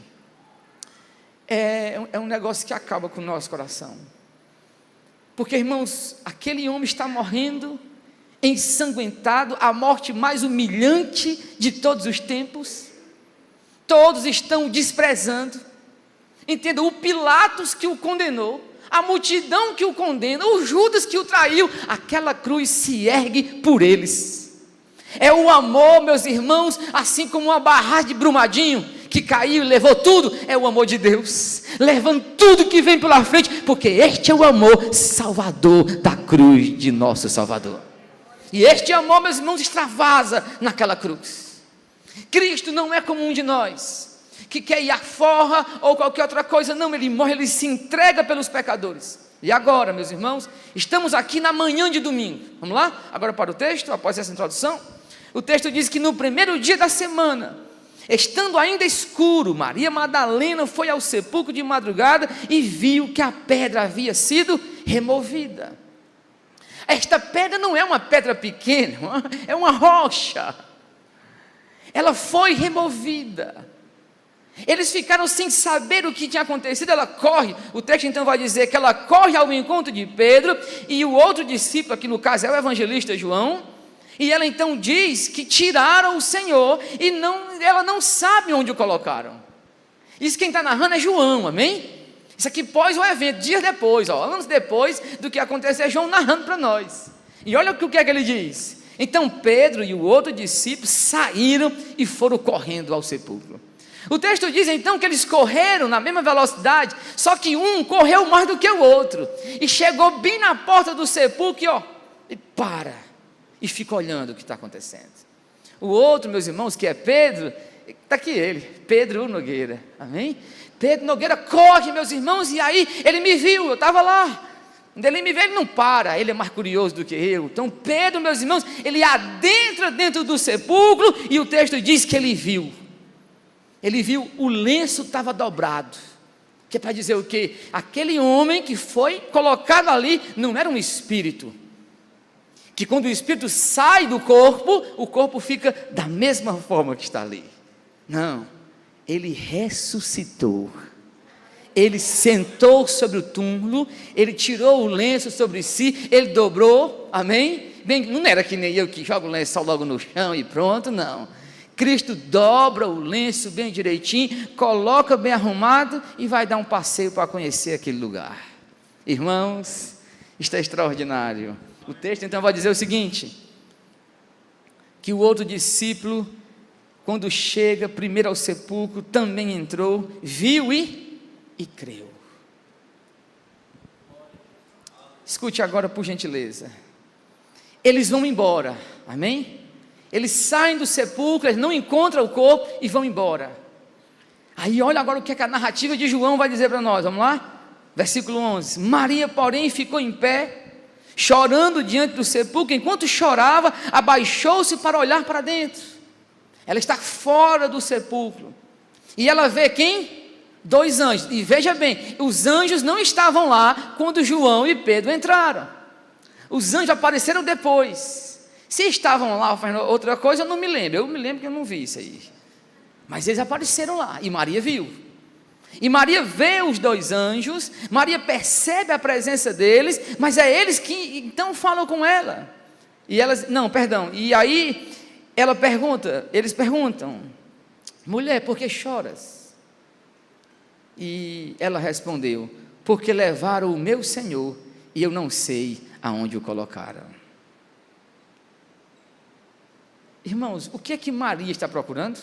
é um negócio que acaba com o nosso coração. Porque, irmãos, aquele homem está morrendo, ensanguentado, a morte mais humilhante de todos os tempos. Todos estão desprezando. Entenda, o Pilatos que o condenou, a multidão que o condena, o Judas que o traiu, aquela cruz se ergue por eles. É o amor, meus irmãos, assim como uma barragem de Brumadinho, que caiu e levou tudo, é o amor de Deus, levando tudo que vem pela frente, porque este é o amor salvador da cruz de nosso Salvador. E este amor, meus irmãos, extravasa naquela cruz. Cristo não é como um de nós, que quer ir à forra ou qualquer outra coisa, não, ele morre, ele se entrega pelos pecadores. E agora, meus irmãos, estamos aqui na manhã de domingo, vamos lá? Agora para o texto, após essa introdução. O texto diz que no primeiro dia da semana, estando ainda escuro, Maria Madalena foi ao sepulcro de madrugada e viu que a pedra havia sido removida. Esta pedra não é uma pedra pequena, é uma rocha. Ela foi removida. Eles ficaram sem saber o que tinha acontecido. Ela corre, o texto então vai dizer que ela corre ao encontro de Pedro e o outro discípulo, aqui no caso é o evangelista João, e ela então diz que tiraram o Senhor e ela não sabe onde o colocaram. Isso quem está narrando é João, amém? Isso aqui pós o evento, dias depois, anos depois do que aconteceu, é João narrando para nós. E olha o que é que ele diz. Então Pedro e o outro discípulo saíram e foram correndo ao sepulcro. O texto diz então que eles correram na mesma velocidade, só que um correu mais do que o outro, e chegou bem na porta do sepulcro e para, e fica olhando o que está acontecendo. O outro, meus irmãos, que é Pedro, está aqui ele, Pedro Nogueira, amém? Pedro Nogueira corre, meus irmãos, e aí ele me viu, eu estava lá. Quando ele me vê, ele não para, ele é mais curioso do que eu. Então Pedro, meus irmãos, ele adentra dentro do sepulcro, e o texto diz que ele viu o lenço estava dobrado, que é para dizer o quê? Aquele homem que foi colocado ali, não era um espírito, que quando o espírito sai do corpo, o corpo fica da mesma forma que está ali. Não, ele ressuscitou. Ele sentou sobre o túmulo, ele tirou o lenço sobre si, ele dobrou, amém? Bem, não era que nem eu que jogo o lenço logo no chão e pronto, não. Cristo dobra o lenço bem direitinho, coloca bem arrumado e vai dar um passeio para conhecer aquele lugar. Irmãos, isto é extraordinário. O texto então vai dizer o seguinte, que o outro discípulo, quando chega primeiro ao sepulcro, também entrou, viu e creu. Escute agora, por gentileza. Eles vão embora, amém? Eles saem do sepulcro, eles não encontram o corpo e vão embora. Aí olha agora o que a narrativa de João vai dizer para nós, vamos lá? Versículo 11, Maria porém ficou em pé, chorando diante do sepulcro, enquanto chorava, abaixou-se para olhar para dentro. Ela está fora do sepulcro, e ela vê quem? 2 anjos, e veja bem, os anjos não estavam lá quando João e Pedro entraram, os anjos apareceram depois. Se estavam lá fazendo outra coisa, eu não me lembro. Eu me lembro que eu não vi isso aí. Mas eles apareceram lá, e Maria viu. E Maria vê os 2 anjos, Maria percebe a presença deles, mas é eles que então falam com ela. E elas, não, perdão. E aí eles perguntam, mulher, por que choras? E ela respondeu, porque levaram o meu Senhor, e eu não sei aonde o colocaram. Irmãos, o que é que Maria está procurando?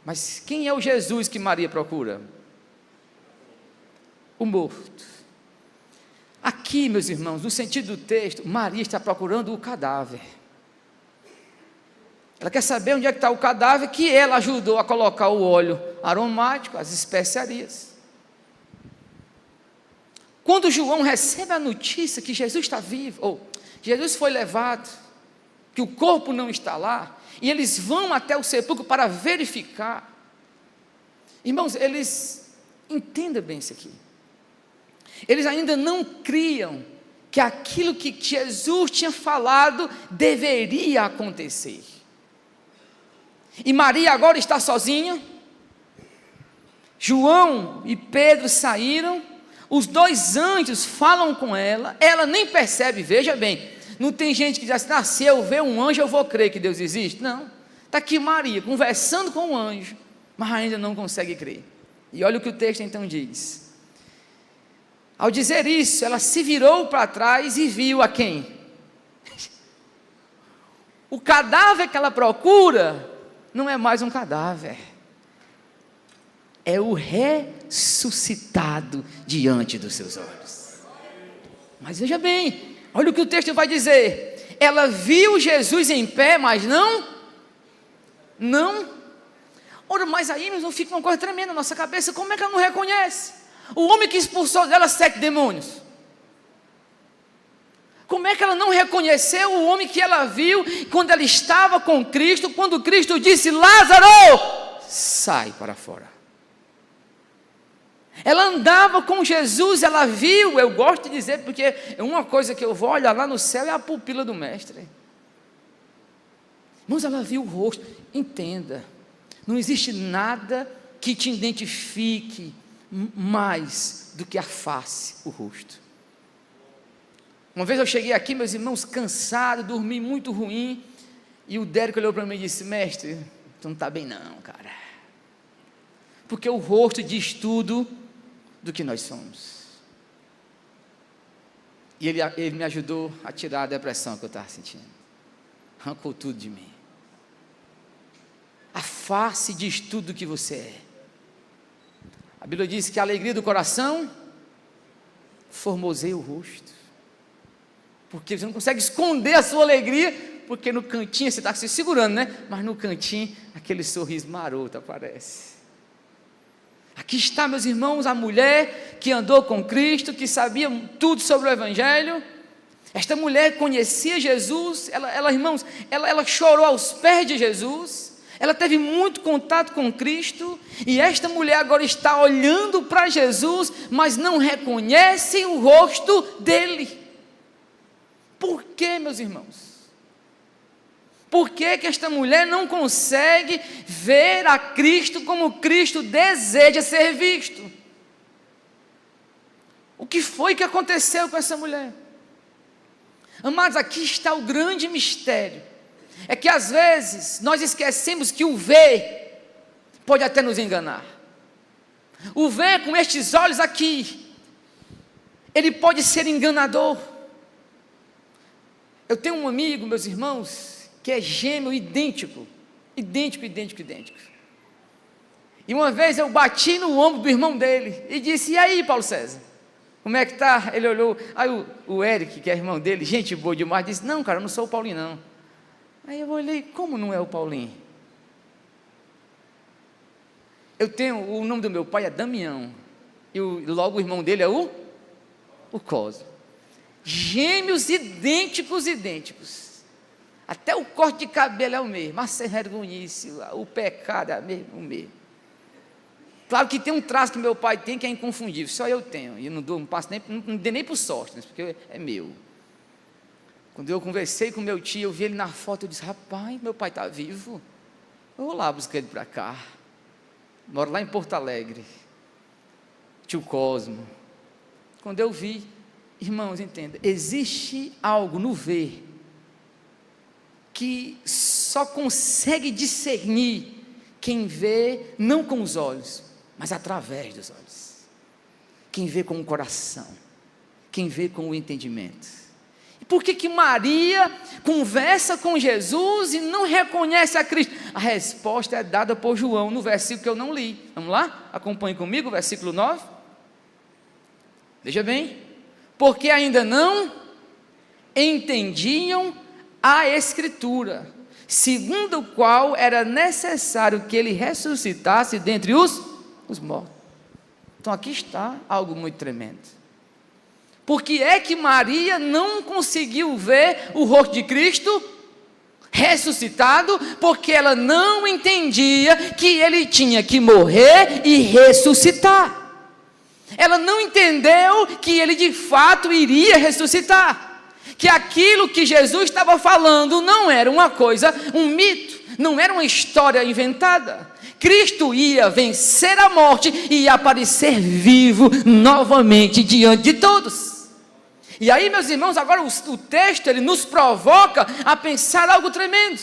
Mas quem é o Jesus que Maria procura? O morto. Aqui, meus irmãos, no sentido do texto, Maria está procurando o cadáver. Ela quer saber onde é que está o cadáver que ela ajudou a colocar o óleo aromático, as especiarias. Quando João recebe a notícia que Jesus está vivo, ou Jesus foi levado, que o corpo não está lá, e eles vão até o sepulcro para verificar. Irmãos, entenda bem isso aqui, eles ainda não criam que aquilo que Jesus tinha falado deveria acontecer, e Maria agora está sozinha, João e Pedro saíram, os 2 anjos falam com ela, ela nem percebe, veja bem, não tem gente que diz assim, se eu ver um anjo eu vou crer que Deus existe, não, está aqui Maria conversando com o anjo, mas ainda não consegue crer, e olha o que o texto então diz, ao dizer isso, ela se virou para trás e viu a quem? O cadáver que ela procura, não é mais um cadáver, é o ressuscitado diante dos seus olhos, mas veja bem, olha o que o texto vai dizer, ela viu Jesus em pé, mas não, ora, mas aí não fica uma coisa tremenda na nossa cabeça, como é que ela não reconhece? O homem que expulsou dela 7 demônios, como é que ela não reconheceu o homem que ela viu, quando ela estava com Cristo, quando Cristo disse, Lázaro, sai para fora, Ela andava com Jesus, ela viu, eu gosto de dizer, porque uma coisa que eu vou olhar lá no céu é a pupila do mestre. Irmãos, ela viu o rosto. Entenda, não existe nada que te identifique mais do que a face, o rosto. Uma vez eu cheguei aqui, meus irmãos, cansado, dormi muito ruim, e o Dérico olhou para mim e disse: mestre, tu não está bem não, cara, porque o rosto diz tudo do que nós somos. E ele me ajudou a tirar a depressão que eu estava sentindo, arrancou tudo de mim. A face diz tudo o que você é. A Bíblia diz que a alegria do coração formoseia o rosto, porque você não consegue esconder a sua alegria, porque no cantinho você está se segurando, né? Mas no cantinho aquele sorriso maroto aparece. Aqui está, meus irmãos, a mulher que andou com Cristo, que sabia tudo sobre o Evangelho. Esta mulher conhecia Jesus, irmãos, ela chorou aos pés de Jesus, ela teve muito contato com Cristo, e esta mulher agora está olhando para Jesus, mas não reconhece o rosto dele. Por quê, meus irmãos? Por que que esta mulher não consegue ver a Cristo como Cristo deseja ser visto? O que foi que aconteceu com essa mulher? Amados, aqui está o grande mistério. É que às vezes nós esquecemos que o ver pode até nos enganar. O ver com estes olhos aqui, ele pode ser enganador. Eu tenho um amigo, meus irmãos, que é gêmeo idêntico. E uma vez eu bati no ombro do irmão dele e disse: e aí, Paulo César, como é que tá? Ele olhou, aí o Eric, que é irmão dele, gente boa demais, disse: não, cara, eu não sou o Paulinho não. Aí eu olhei: como não é o Paulinho? O nome do meu pai é Damião, e logo o irmão dele é o Cosmo. Gêmeos idênticos. Até o corte de cabelo é o mesmo, a sem vergonhice, o pecado é o mesmo. Claro que tem um traço que meu pai tem que é inconfundível, só eu tenho, e eu não passo não dei nem para o Sóstenes, porque é meu. Quando eu conversei com meu tio, eu vi ele na foto, eu disse: rapaz, meu pai está vivo, eu vou lá buscar ele para cá. Moro lá em Porto Alegre, tio Cosmo. Quando eu vi, irmãos, entenda, existe algo no ver que só consegue discernir quem vê não com os olhos, mas através dos olhos. Quem vê com o coração, quem vê com o entendimento. E por que Maria conversa com Jesus e não reconhece a Cristo? A resposta é dada por João no versículo que eu não li. Vamos lá? Acompanhe comigo o versículo 9. Veja bem: porque ainda não entendiam a Escritura, segundo o qual era necessário que ele ressuscitasse dentre os mortos. Então aqui está algo muito tremendo. Por que é que Maria não conseguiu ver o rosto de Cristo ressuscitado? Porque ela não entendia que ele tinha que morrer e ressuscitar. Ela não entendeu que ele de fato iria ressuscitar. Que aquilo que Jesus estava falando não era uma coisa, um mito, não era uma história inventada. Cristo ia vencer a morte e ia aparecer vivo novamente diante de todos. E aí, meus irmãos, agora o texto ele nos provoca a pensar algo tremendo.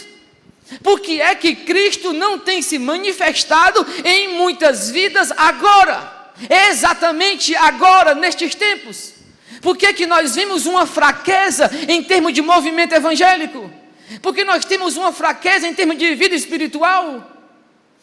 Por que é que Cristo não tem se manifestado em muitas vidas agora? Exatamente agora, nestes tempos. Por que que nós vimos uma fraqueza em termos de movimento evangélico? Porque nós temos uma fraqueza em termos de vida espiritual.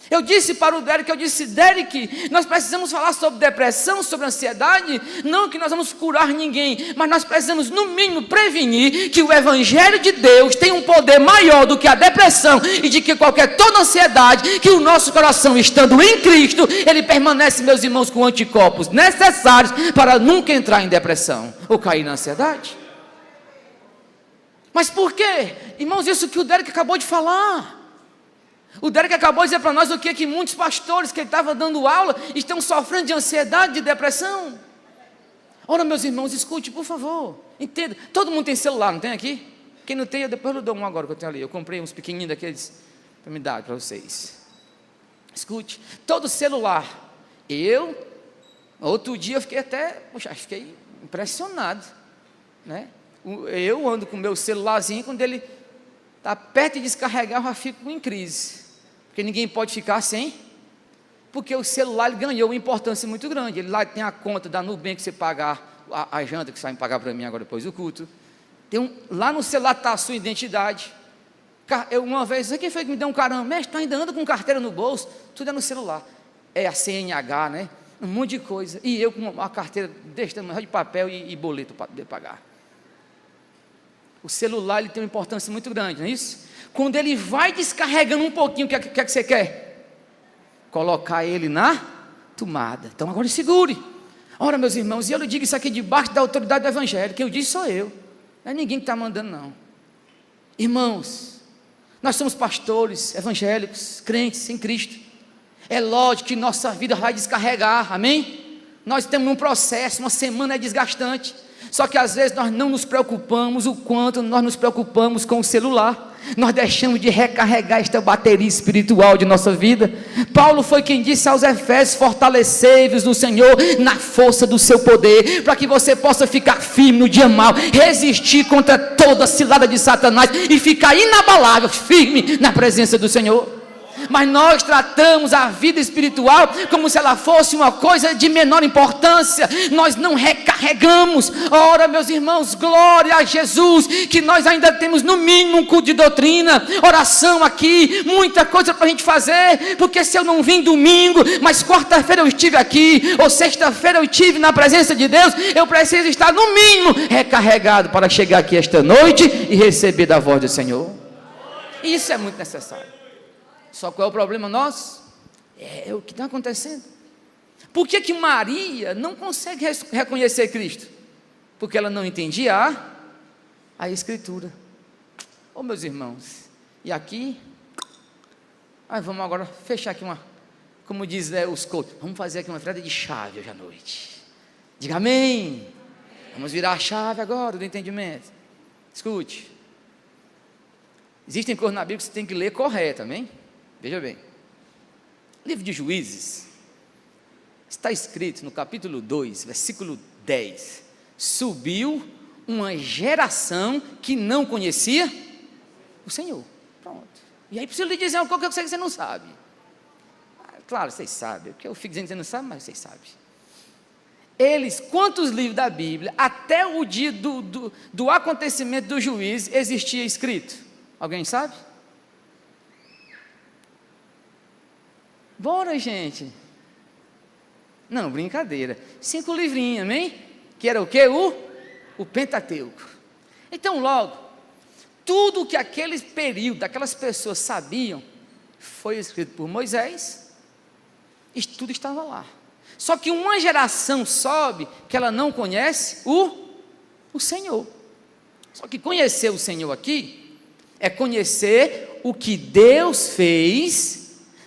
Eu disse para o Derek, Derek, nós precisamos falar sobre depressão, sobre ansiedade, não que nós vamos curar ninguém, mas nós precisamos no mínimo prevenir que o Evangelho de Deus tem um poder maior do que a depressão e de que toda ansiedade, que o nosso coração estando em Cristo, ele permanece, meus irmãos, com anticorpos necessários para nunca entrar em depressão ou cair na ansiedade. Mas por quê? Irmãos, isso que o Derek acabou de falar. O Derek acabou de dizer para nós o que muitos pastores que ele estava dando aula estão sofrendo de ansiedade, de depressão. Ora, meus irmãos, escute, por favor, entenda. Todo mundo tem celular, não tem aqui? Quem não tem, depois eu dou um agora que eu tenho ali. Eu comprei uns pequenininhos daqueles para me dar para vocês. Escute, todo celular. Outro dia eu fiquei impressionado, né? Eu ando com o meu celularzinho, quando ele está perto de descarregar, eu já fico em crise, porque ninguém pode ficar sem, porque o celular ele ganhou uma importância muito grande. Ele lá tem a conta da Nubank que você pagar, a janta que você vai me pagar para mim agora depois do culto. Lá no celular está a sua identidade. Uma vez, quem foi que me deu um caramba? Mestre, tu ainda anda com carteira no bolso? Tudo é no celular. É a CNH, né? Um monte de coisa. E eu com uma carteira desse tamanho de papel e boleto para poder pagar. O celular ele tem uma importância muito grande, não é isso? Quando ele vai descarregando um pouquinho, o que é que você quer? Colocar ele na tomada. Então agora segure. Ora, meus irmãos, e eu lhe digo isso aqui debaixo da autoridade do Evangelho. Quem eu disse sou eu. Não é ninguém que está mandando, não. Irmãos, nós somos pastores evangélicos, crentes em Cristo. É lógico que nossa vida vai descarregar, amém? Nós temos um processo, uma semana é desgastante. Só que às vezes nós não nos preocupamos o quanto nós nos preocupamos com o celular. Nós deixamos de recarregar esta bateria espiritual de nossa vida. Paulo foi quem disse aos Efésios: fortalecei-vos no Senhor na força do seu poder, para que você possa ficar firme no dia mau, resistir contra toda a cilada de Satanás e ficar inabalável, firme na presença do Senhor. Mas nós tratamos a vida espiritual como se ela fosse uma coisa de menor importância. Nós não recarregamos. Ora, meus irmãos, glória a Jesus, que nós ainda temos no mínimo um culto de doutrina, oração aqui, muita coisa para a gente fazer. Porque se eu não vim domingo, mas quarta-feira eu estive aqui, ou sexta-feira eu estive na presença de Deus, eu preciso estar no mínimo recarregado para chegar aqui esta noite e receber da voz do Senhor. Isso é muito necessário. Só qual é o problema nosso? É o que está acontecendo. Por que Maria não consegue reconhecer Cristo? Porque ela não entendia a Escritura. Oh, meus irmãos, e aqui, vamos agora fechar aqui como diz os coaches, vamos fazer aqui uma virada de chave hoje à noite. Diga amém. Vamos virar a chave agora do entendimento. Escute, existem coisas na Bíblia que você tem que ler correto, amém? Veja bem, livro de Juízes, está escrito no capítulo 2, versículo 10, subiu uma geração que não conhecia o Senhor. Pronto. E aí preciso lhe dizer uma coisa que eu sei que você não sabe. Claro, vocês sabem, porque eu fico dizendo que você não sabe, mas vocês sabem. Eles, quantos livros da Bíblia, até o dia do acontecimento do juízo, existia escrito? Alguém sabe? Bora, gente. Não, brincadeira. 5 livrinhos, amém? Que era o quê? O Pentateuco. Então, logo, tudo que aquele período, aquelas pessoas sabiam, foi escrito por Moisés, e tudo estava lá. Só que uma geração sobe, que ela não conhece o Senhor. Só que conhecer o Senhor aqui, é conhecer o que Deus fez,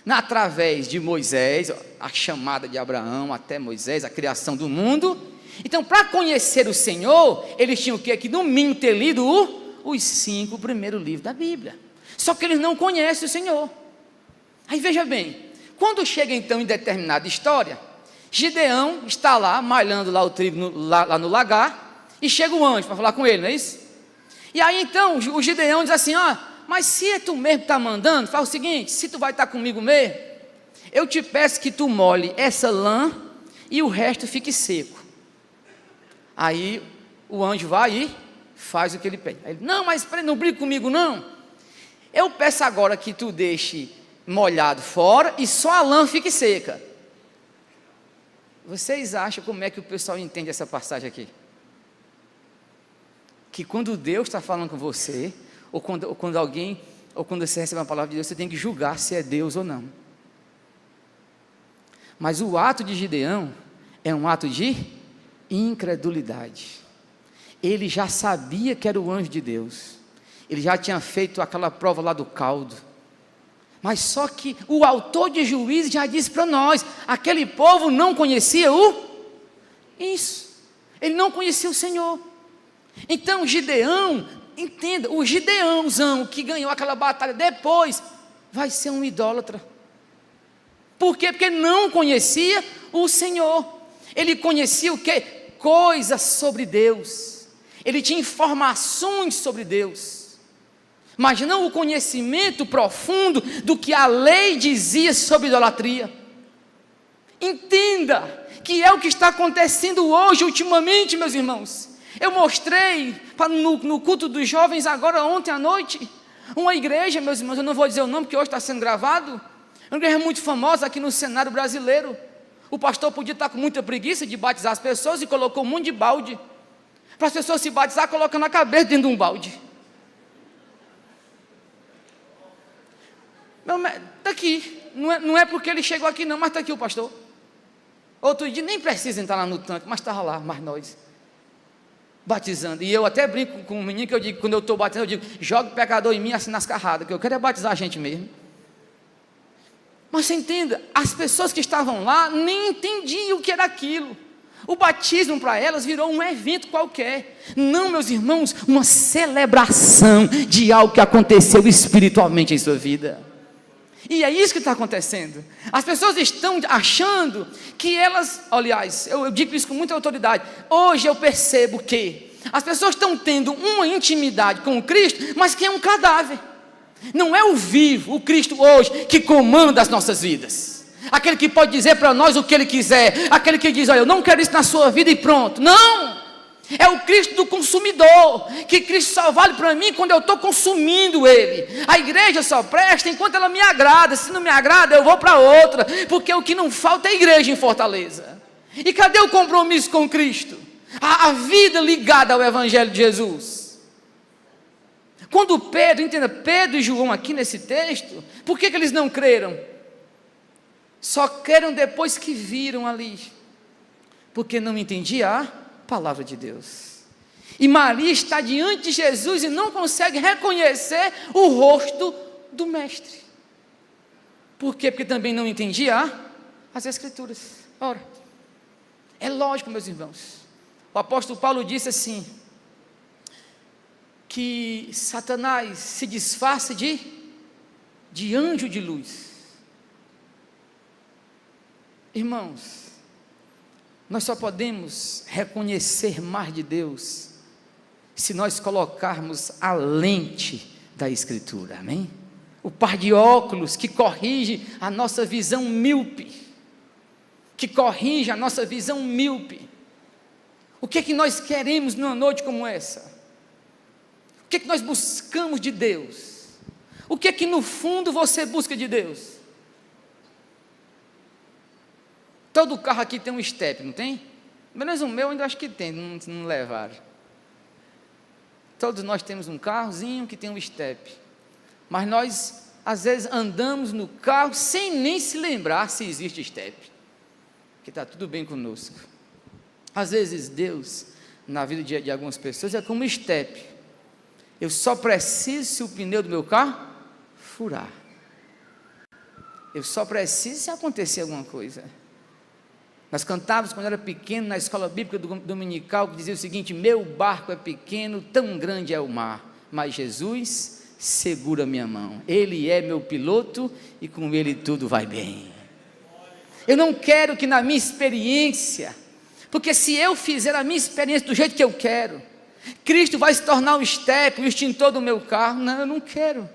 através de Moisés, a chamada de Abraão até Moisés, a criação do mundo. Então, para conhecer o Senhor, eles tinham que no mínimo ter lido os 5 primeiros livros da Bíblia. Só que eles não conhecem o Senhor. Aí veja bem, quando chega então em determinada história, Gideão está lá, malhando lá o trigo lá no lagar, e chega o anjo para falar com ele, não é isso? E aí então o Gideão diz assim: mas se é tu mesmo que está mandando, faz o seguinte, se tu vai estar comigo mesmo, eu te peço que tu molhe essa lã e o resto fique seco. Aí o anjo vai e faz o que ele pede. Aí ele: não, mas não brigue comigo não, eu peço agora que tu deixe molhado fora e só a lã fique seca. Vocês acham como é que o pessoal entende essa passagem aqui? Que quando Deus está falando com você, ou quando alguém, ou quando você recebe uma palavra de Deus, você tem que julgar se é Deus ou não. Mas o ato de Gideão é um ato de incredulidade. Ele já sabia que era o anjo de Deus. Ele já tinha feito aquela prova lá do caldo. Mas só que o autor de Juízes já disse para nós, aquele povo não conhecia isso. Ele não conhecia o Senhor. Então Gideão, entenda, o Gideãozão que ganhou aquela batalha depois, vai ser um idólatra. Por quê? Porque não conhecia o Senhor. Ele conhecia o quê? Coisas sobre Deus. Ele tinha informações sobre Deus. Mas não o conhecimento profundo do que a lei dizia sobre idolatria. Entenda que é o que está acontecendo hoje, ultimamente, meus irmãos. Eu mostrei no culto dos jovens agora, ontem à noite, uma igreja, meus irmãos, eu não vou dizer o nome, porque hoje está sendo gravado, uma igreja muito famosa aqui no cenário brasileiro. O pastor podia estar com muita preguiça de batizar as pessoas e colocou um monte de balde, para as pessoas se batizar, colocando a cabeça dentro de um balde. Está aqui, não é porque ele chegou aqui não, mas está aqui o pastor. Outro dia, nem precisa entrar lá no tanque, mas estava lá, mais nós, batizando. E eu até brinco com o menino, que eu digo, quando eu estou batizando, eu digo, joga o pecador em mim assim nas carradas, que eu quero é batizar a gente mesmo. Mas você entenda, as pessoas que estavam lá nem entendiam o que era aquilo. O batismo para elas virou um evento qualquer. Não, meus irmãos, uma celebração de algo que aconteceu espiritualmente em sua vida. E é isso que está acontecendo. As pessoas estão achando que elas, aliás, eu digo isso com muita autoridade. Hoje eu percebo que as pessoas estão tendo uma intimidade com o Cristo, mas que é um cadáver. Não é o vivo, o Cristo hoje, que comanda as nossas vidas. Aquele que pode dizer para nós o que Ele quiser. Aquele que diz, olha, eu não quero isso na sua vida e pronto. Não! É o Cristo do consumidor, que Cristo só vale para mim quando eu estou consumindo Ele. A igreja só presta enquanto ela me agrada. Se não me agrada, eu vou para outra, porque o que não falta é igreja em Fortaleza. E cadê o compromisso com Cristo? A vida ligada ao Evangelho de Jesus. Quando Pedro, entenda, Pedro e João aqui nesse texto, por que eles não creram? Só creram depois que viram ali, porque não entendia a palavra de Deus. E Maria está diante de Jesus e não consegue reconhecer o rosto do mestre. Por quê? Porque também não entendia as Escrituras. Ora, é lógico, meus irmãos. O apóstolo Paulo disse assim, que Satanás se disfarça de anjo de luz. Irmãos, nós só podemos reconhecer mais de Deus se nós colocarmos a lente da Escritura, amém? O par de óculos que corrige a nossa visão míope, O que é que nós queremos numa noite como essa? O que é que nós buscamos de Deus? O que é que no fundo você busca de Deus? Todo carro aqui tem um step, não tem? Menos o meu ainda acho que tem, não levaram. Todos nós temos um carrozinho que tem um step. Mas nós, às vezes, andamos no carro sem nem se lembrar se existe step. Porque está tudo bem conosco. Às vezes, Deus, na vida de algumas pessoas, é como step. Eu só preciso se o pneu do meu carro furar. Eu só preciso se acontecer alguma coisa. Nós cantávamos quando era pequeno na escola bíblica dominical, que dizia o seguinte, meu barco é pequeno, tão grande é o mar, mas Jesus segura minha mão, Ele é meu piloto e com Ele tudo vai bem. Eu não quero que na minha experiência, porque se eu fizer a minha experiência do jeito que eu quero, Cristo vai se tornar o step, o extintor do meu carro. Não, eu não quero.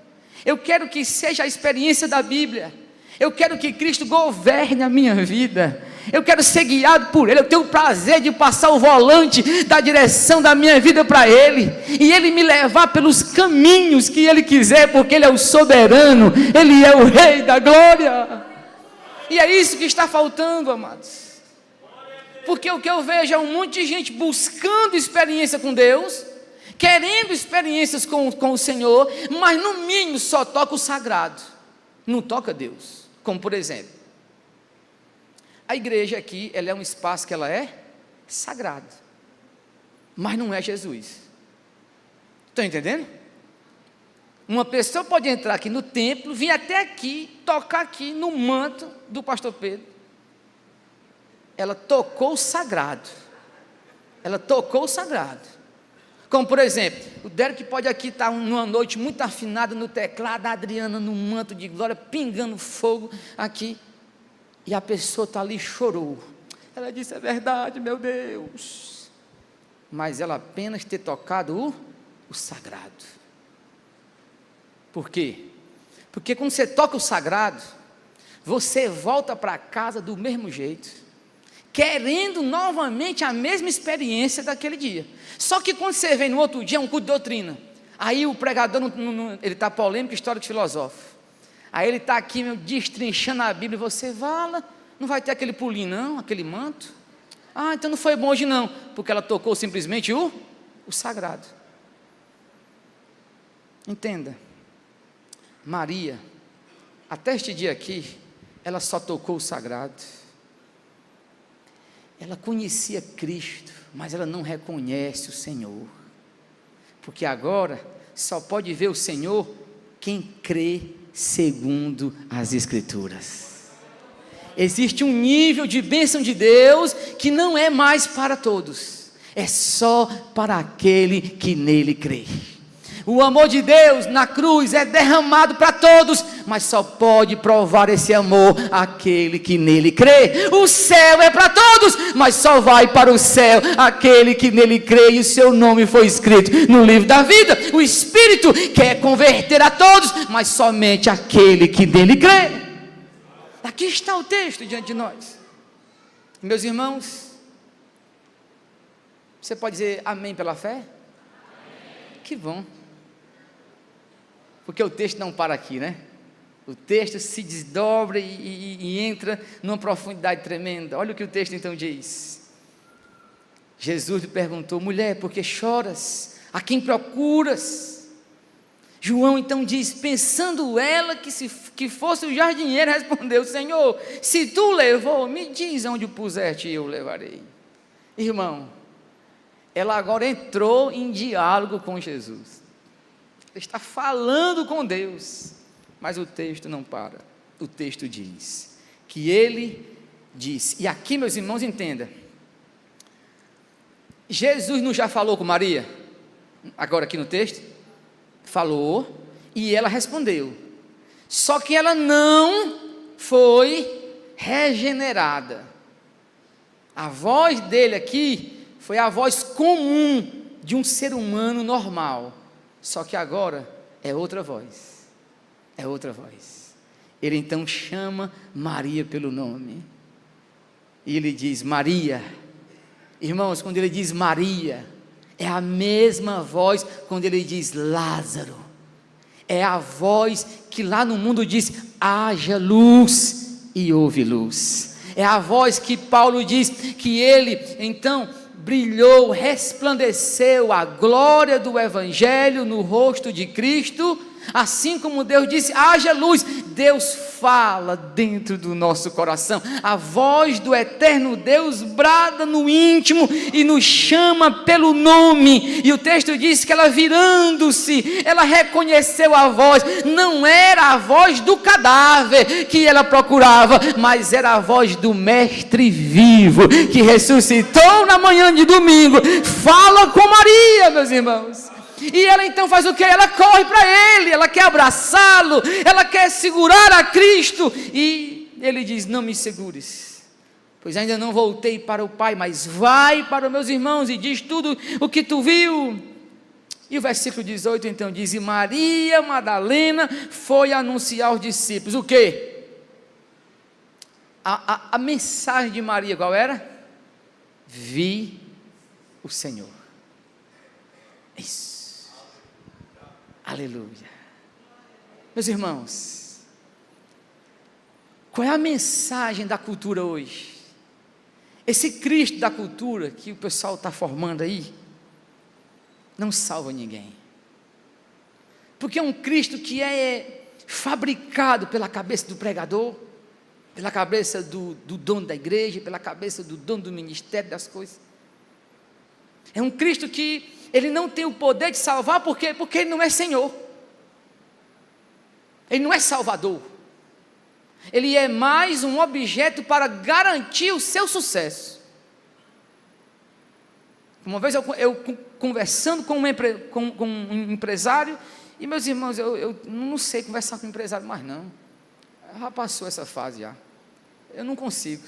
Eu quero que seja a experiência da Bíblia. Eu quero que Cristo governe a minha vida. Eu quero ser guiado por Ele. Eu tenho o prazer de passar o volante da direção da minha vida para Ele, e Ele me levar pelos caminhos que Ele quiser, porque Ele é o soberano, Ele é o Rei da glória. E é isso que está faltando, amados. Porque o que eu vejo é um monte de gente buscando experiência com Deus, querendo experiências com o Senhor, mas no mínimo só toca o sagrado, não toca Deus. Como por exemplo, a igreja aqui, ela é um espaço que ela é sagrado, mas não é Jesus. Estão entendendo? Uma pessoa pode entrar aqui no templo, vir até aqui, tocar aqui no manto do pastor Pedro. Ela tocou o sagrado. Ela tocou o sagrado. Como, por exemplo, o Derek pode aqui estar numa noite muito afinada no teclado, a Adriana no manto de glória, pingando fogo aqui. E a pessoa está ali e chorou. Ela disse, é verdade, meu Deus. Mas ela apenas ter tocado o sagrado. Por quê? Porque quando você toca o sagrado, você volta para casa do mesmo jeito, querendo novamente a mesma experiência daquele dia. Só que quando você vem no outro dia, é um culto de doutrina. Aí o pregador, ele está polêmico, histórico, filosófico. Aí ele está aqui destrinchando a Bíblia, e você fala, não vai ter aquele pulinho não, aquele manto. Ah, então não foi bom hoje não, porque ela tocou simplesmente o sagrado. Entenda, Maria, até este dia aqui, ela só tocou o sagrado. Ela conhecia Cristo, mas ela não reconhece o Senhor, porque agora só pode ver o Senhor quem crê segundo as Escrituras. Existe um nível de bênção de Deus que não é mais para todos, é só para aquele que nele crê. O amor de Deus na cruz é derramado para todos, mas só pode provar esse amor aquele que nele crê. O céu é para todos, mas só vai para o céu aquele que nele crê, e o seu nome foi escrito no livro da vida. O Espírito quer converter a todos, mas somente aquele que nele crê. Aqui está o texto diante de nós. Meus irmãos, você pode dizer amém pela fé? Amém. Que bom. Porque o texto não para aqui, né? O texto se desdobra e entra numa profundidade tremenda. Olha o que o texto então diz. Jesus lhe perguntou, mulher, por que choras? A quem procuras? João então diz, pensando ela que fosse o jardineiro, respondeu, Senhor, se tu levou, me diz onde o puseste e eu o levarei. Irmão, ela agora entrou em diálogo com Jesus. Está falando com Deus, mas o texto não para. O texto diz que ele disse, e aqui meus irmãos entenda, Jesus não já falou com Maria? Agora aqui no texto, falou, e ela respondeu, só que ela não foi regenerada. A voz dele aqui foi a voz comum de um ser humano normal. Só que agora é outra voz, é outra voz. Ele então chama Maria pelo nome, e ele diz, Maria. Irmãos, quando ele diz Maria, é a mesma voz quando ele diz Lázaro, é a voz que lá no mundo diz, haja luz e houve luz. É a voz que Paulo diz que ele então brilhou, resplandeceu a glória do Evangelho no rosto de Cristo, assim como Deus disse, haja luz, Deus fala dentro do nosso coração, a voz do eterno Deus brada no íntimo e nos chama pelo nome, e o texto diz que ela virando-se, ela reconheceu a voz, não era a voz do cadáver que ela procurava, mas era a voz do Mestre vivo, que ressuscitou na manhã de domingo, fala com Maria, meus irmãos. E ela então faz o que? Ela corre para ele, ela quer abraçá-lo, ela quer segurar a Cristo, e ele diz, não me segures, pois ainda não voltei para o Pai, mas vai para os meus irmãos e diz tudo o que tu viu. E o versículo 18 então diz, e Maria Madalena foi anunciar aos discípulos, o quê? A mensagem de Maria qual era? Vi o Senhor. Isso. Aleluia. Meus irmãos, qual é a mensagem da cultura hoje? Esse Cristo da cultura que o pessoal está formando aí, não salva ninguém, porque é um Cristo que é fabricado pela cabeça do pregador, pela cabeça do dono da igreja, pela cabeça do dono do ministério das coisas. É um Cristo que ele não tem o poder de salvar, porque ele não é Senhor. Ele não é salvador. Ele é mais um objeto para garantir o seu sucesso. Uma vez eu conversando com um empresário, e meus irmãos, eu não sei conversar com empresário mais não. Já passou essa fase já. Eu não consigo.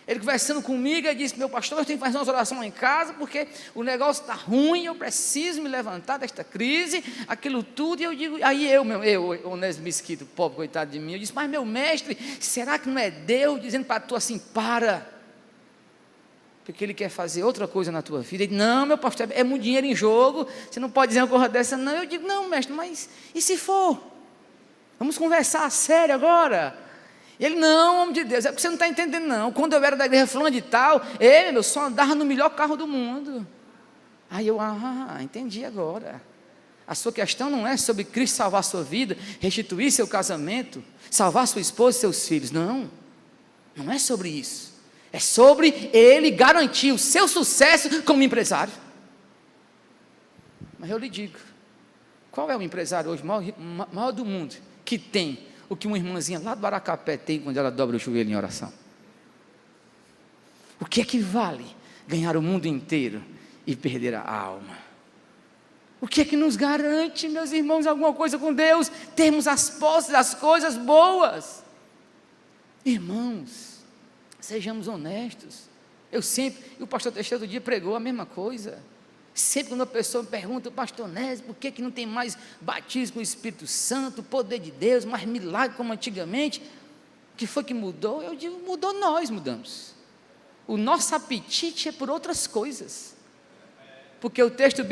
Ele conversando comigo, ele disse: meu pastor, eu tenho que fazer umas orações lá em casa, porque o negócio está ruim, eu preciso me levantar desta crise, aquilo tudo. E eu digo, aí eu Onésimo Mesquita, pobre, coitado de mim, eu disse: mas meu mestre, será que não é Deus dizendo para tu assim, para? Porque Ele quer fazer outra coisa na tua vida. Ele disse: não, meu pastor, é muito dinheiro em jogo, você não pode dizer uma coisa dessa não. Eu digo: não, mestre, mas e se for? Vamos conversar a sério agora. E ele: não, homem de Deus, é porque você não está entendendo não. Quando eu era da igreja fulano de tal, eu só andava no melhor carro do mundo. Aí eu, entendi agora. A sua questão não é sobre Cristo salvar a sua vida, restituir seu casamento, salvar sua esposa e seus filhos. Não, não é sobre isso. É sobre Ele garantir o seu sucesso como empresário. Mas eu lhe digo, qual é o empresário hoje maior do mundo que tem o que uma irmãzinha lá do Baracapé tem quando ela dobra o joelho em oração? O que é que vale ganhar o mundo inteiro e perder a alma? O que é que nos garante, meus irmãos, alguma coisa com Deus? Termos as posses, as coisas boas. Irmãos, sejamos honestos. Eu sempre, e o pastor Teixeira do dia pregou a mesma coisa. Sempre quando uma pessoa me pergunta: pastor Onésimo, por que não tem mais batismo com o Espírito Santo, poder de Deus, mais milagre como antigamente? O que foi que mudou? Eu digo: mudou, nós mudamos. O nosso apetite é por outras coisas. Porque o texto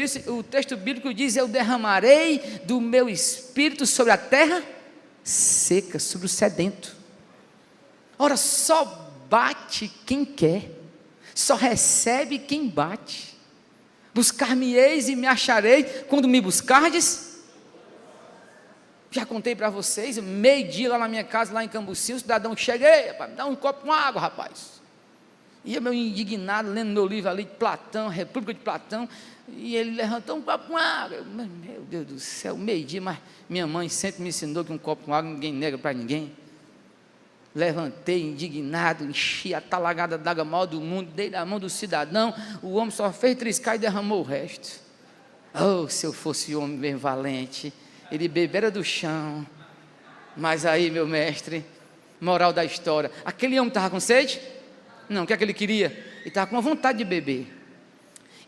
bíblico diz: eu derramarei do meu Espírito sobre a terra seca, sobre o sedento. Ora, só bate quem quer, só recebe quem bate. Buscar-me-eis e me acharei quando me buscardes. Já contei para vocês, meio-dia lá na minha casa, lá em Cambuci, o cidadão cheguei, rapaz, me dá um copo com água, rapaz. E eu, meio indignado, lendo meu livro ali de Platão, República de Platão, e ele levantou um copo com água. Meu Deus do céu, meio-dia, mas minha mãe sempre me ensinou que um copo com água ninguém nega para ninguém. Levantei indignado, enchi a talagada d'água maior do mundo, dei na mão do cidadão, o homem só fez triscar e derramou o resto. Oh, se eu fosse homem bem valente, ele bebera do chão. Mas aí, meu mestre, moral da história, aquele homem estava com sede? Não, o que é que ele queria? Ele estava com uma vontade de beber.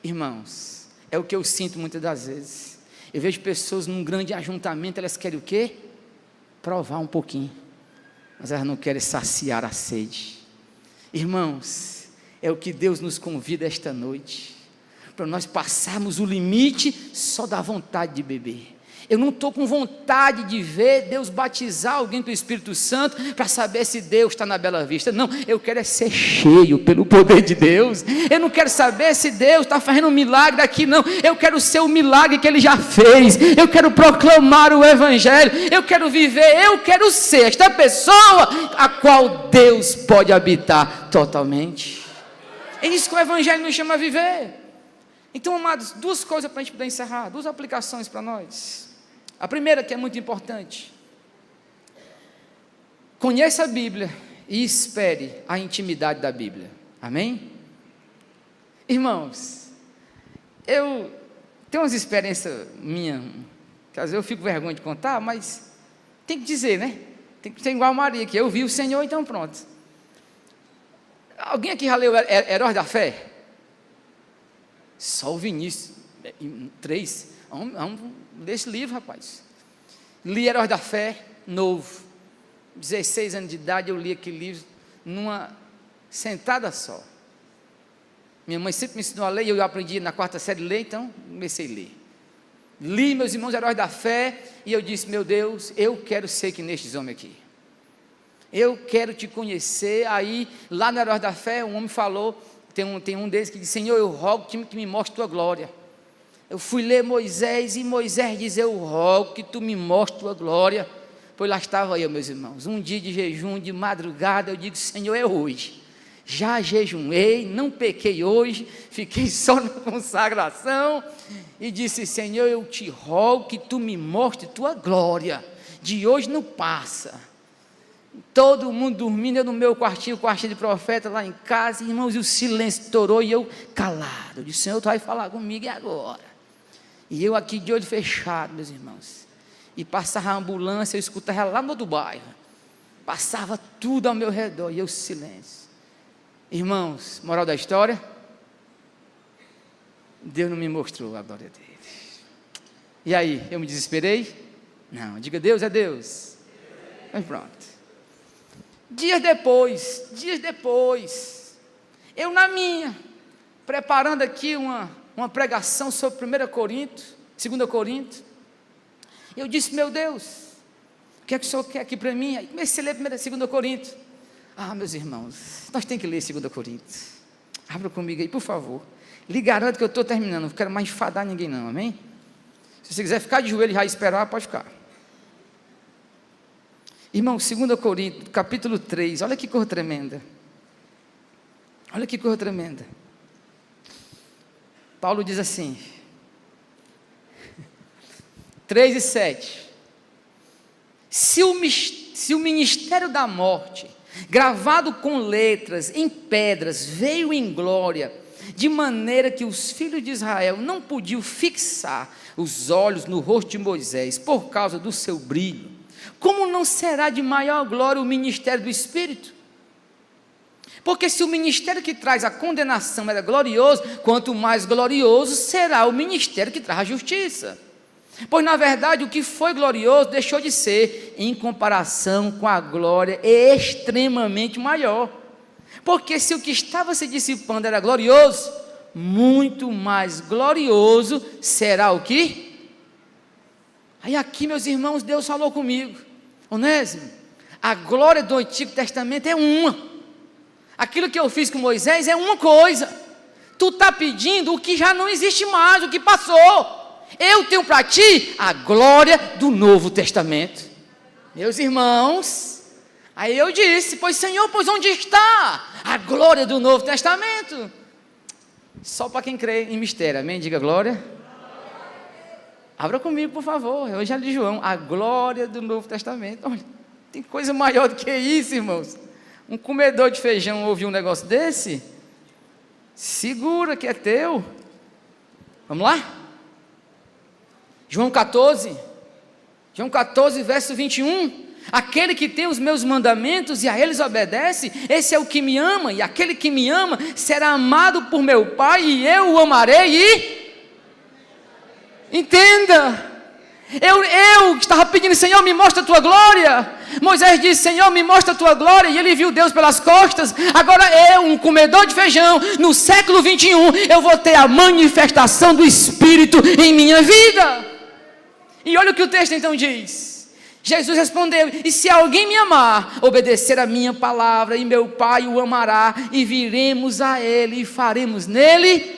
Irmãos, é o que eu sinto muitas das vezes. Eu vejo pessoas num grande ajuntamento, elas querem o quê? Provar um pouquinho. Mas elas não querem saciar a sede. Irmãos, é o que Deus nos convida esta noite, para nós passarmos o limite só da vontade de beber. Eu não estou com vontade de ver Deus batizar alguém com o Espírito Santo, para saber se Deus está na Bela Vista. Não, eu quero é ser cheio pelo poder de Deus. Eu não quero saber se Deus está fazendo um milagre aqui, não. Eu quero ser o milagre que Ele já fez. Eu quero proclamar o Evangelho. Eu quero viver, eu quero ser esta pessoa a qual Deus pode habitar totalmente. É isso que o Evangelho nos chama a viver. Então, amados, duas coisas para a gente poder encerrar, duas aplicações para nós. A primeira, que é muito importante: conheça a Bíblia e espere a intimidade da Bíblia. Amém? Irmãos, eu tenho umas experiências minhas, que às vezes eu fico vergonha de contar, mas tem que dizer, né? Tem que ser igual a Maria, que eu vi o Senhor, então pronto. Alguém aqui já leu Heróis da Fé? Só o Vinícius, 3, vamos desse livro, rapaz. Li Heróis da Fé, novo, 16 anos de idade, eu li aquele livro numa sentada só. Minha mãe sempre me ensinou a ler, e eu aprendi na 4ª série a ler, então comecei a ler. Li, meus irmãos, Heróis da Fé, e eu disse: meu Deus, eu quero ser que nestes homens aqui. Eu quero te conhecer. Aí, lá no Heróis da Fé, um homem falou, tem um deles que diz: Senhor, eu rogo que me mostre tua glória. Eu fui ler Moisés, e Moisés diz: eu rogo que tu me mostres tua glória. Pois lá estava eu, meus irmãos, um dia de jejum, de madrugada, eu digo: Senhor, é hoje. Já jejuei, não pequei hoje, fiquei só na consagração, e disse: Senhor, eu te rogo que tu me mostres tua glória. de hoje não passa. Todo mundo dormindo, eu no meu quartinho, o quartinho de profeta lá em casa, irmãos, e o silêncio estourou e eu calado. Eu disse, Senhor, tu vai falar comigo e agora? E eu aqui de olho fechado, meus irmãos. E passava a ambulância, eu escutava lá no outro bairro. Passava tudo ao meu redor e eu silêncio. Irmãos, moral da história, Deus não me mostrou a glória dele. E aí, eu me desesperei? Não, diga Deus é Deus. Mas pronto. Dias depois, eu na minha, preparando aqui uma pregação sobre 2 Coríntios, eu disse, meu Deus, o que é que o Senhor quer aqui para mim? Aí comecei a ler 2 Coríntios. Ah, meus irmãos, nós temos que ler 2 Coríntios. Abra comigo aí, por favor. Lhe garanto que eu estou terminando, não quero mais enfadar ninguém não, amém? Se você quiser ficar de joelho e já esperar, pode ficar. Irmão, 2 Coríntios, capítulo 3, olha que cor tremenda. Olha que cor tremenda. Paulo diz assim, 3:7. Se o ministério da morte, gravado com letras em pedras, veio em glória, de maneira que os filhos de Israel não podiam fixar os olhos no rosto de Moisés, por causa do seu brilho, como não será de maior glória o ministério do Espírito? Porque se o ministério que traz a condenação era glorioso, quanto mais glorioso será o ministério que traz a justiça. Pois na verdade o que foi glorioso deixou de ser, em comparação com a glória extremamente maior. Porque se o que estava se dissipando era glorioso, muito mais glorioso será o que? Aí aqui, meus irmãos, Deus falou comigo, Onésimo, a glória do Antigo Testamento é uma. Aquilo que eu fiz com Moisés é uma coisa. Tu está pedindo o que já não existe mais, o que passou. Eu tenho para ti a glória do Novo Testamento. Meus irmãos, aí eu disse, pois Senhor, pois onde está a glória do Novo Testamento? Só para quem crê em mistério, amém? Diga glória. Abra comigo, por favor, Evangelho de João, a glória do Novo Testamento. Olha, tem coisa maior do que isso, irmãos. Um comedor de feijão ouviu um negócio desse? Segura que é teu. Vamos lá? João 14, verso 21. Aquele que tem os meus mandamentos e a eles obedece, esse é o que me ama, e aquele que me ama será amado por meu Pai, e eu o amarei e... Entenda, eu estava pedindo, Senhor, me mostra a tua glória. Moisés disse, Senhor, me mostra a tua glória, e ele viu Deus pelas costas. Agora eu, um comedor de feijão, no século 21, eu vou ter a manifestação do Espírito em minha vida. E olha o que o texto então diz. Jesus respondeu, e se alguém me amar, obedecer a minha palavra, e meu Pai o amará, e viremos a ele, e faremos nele.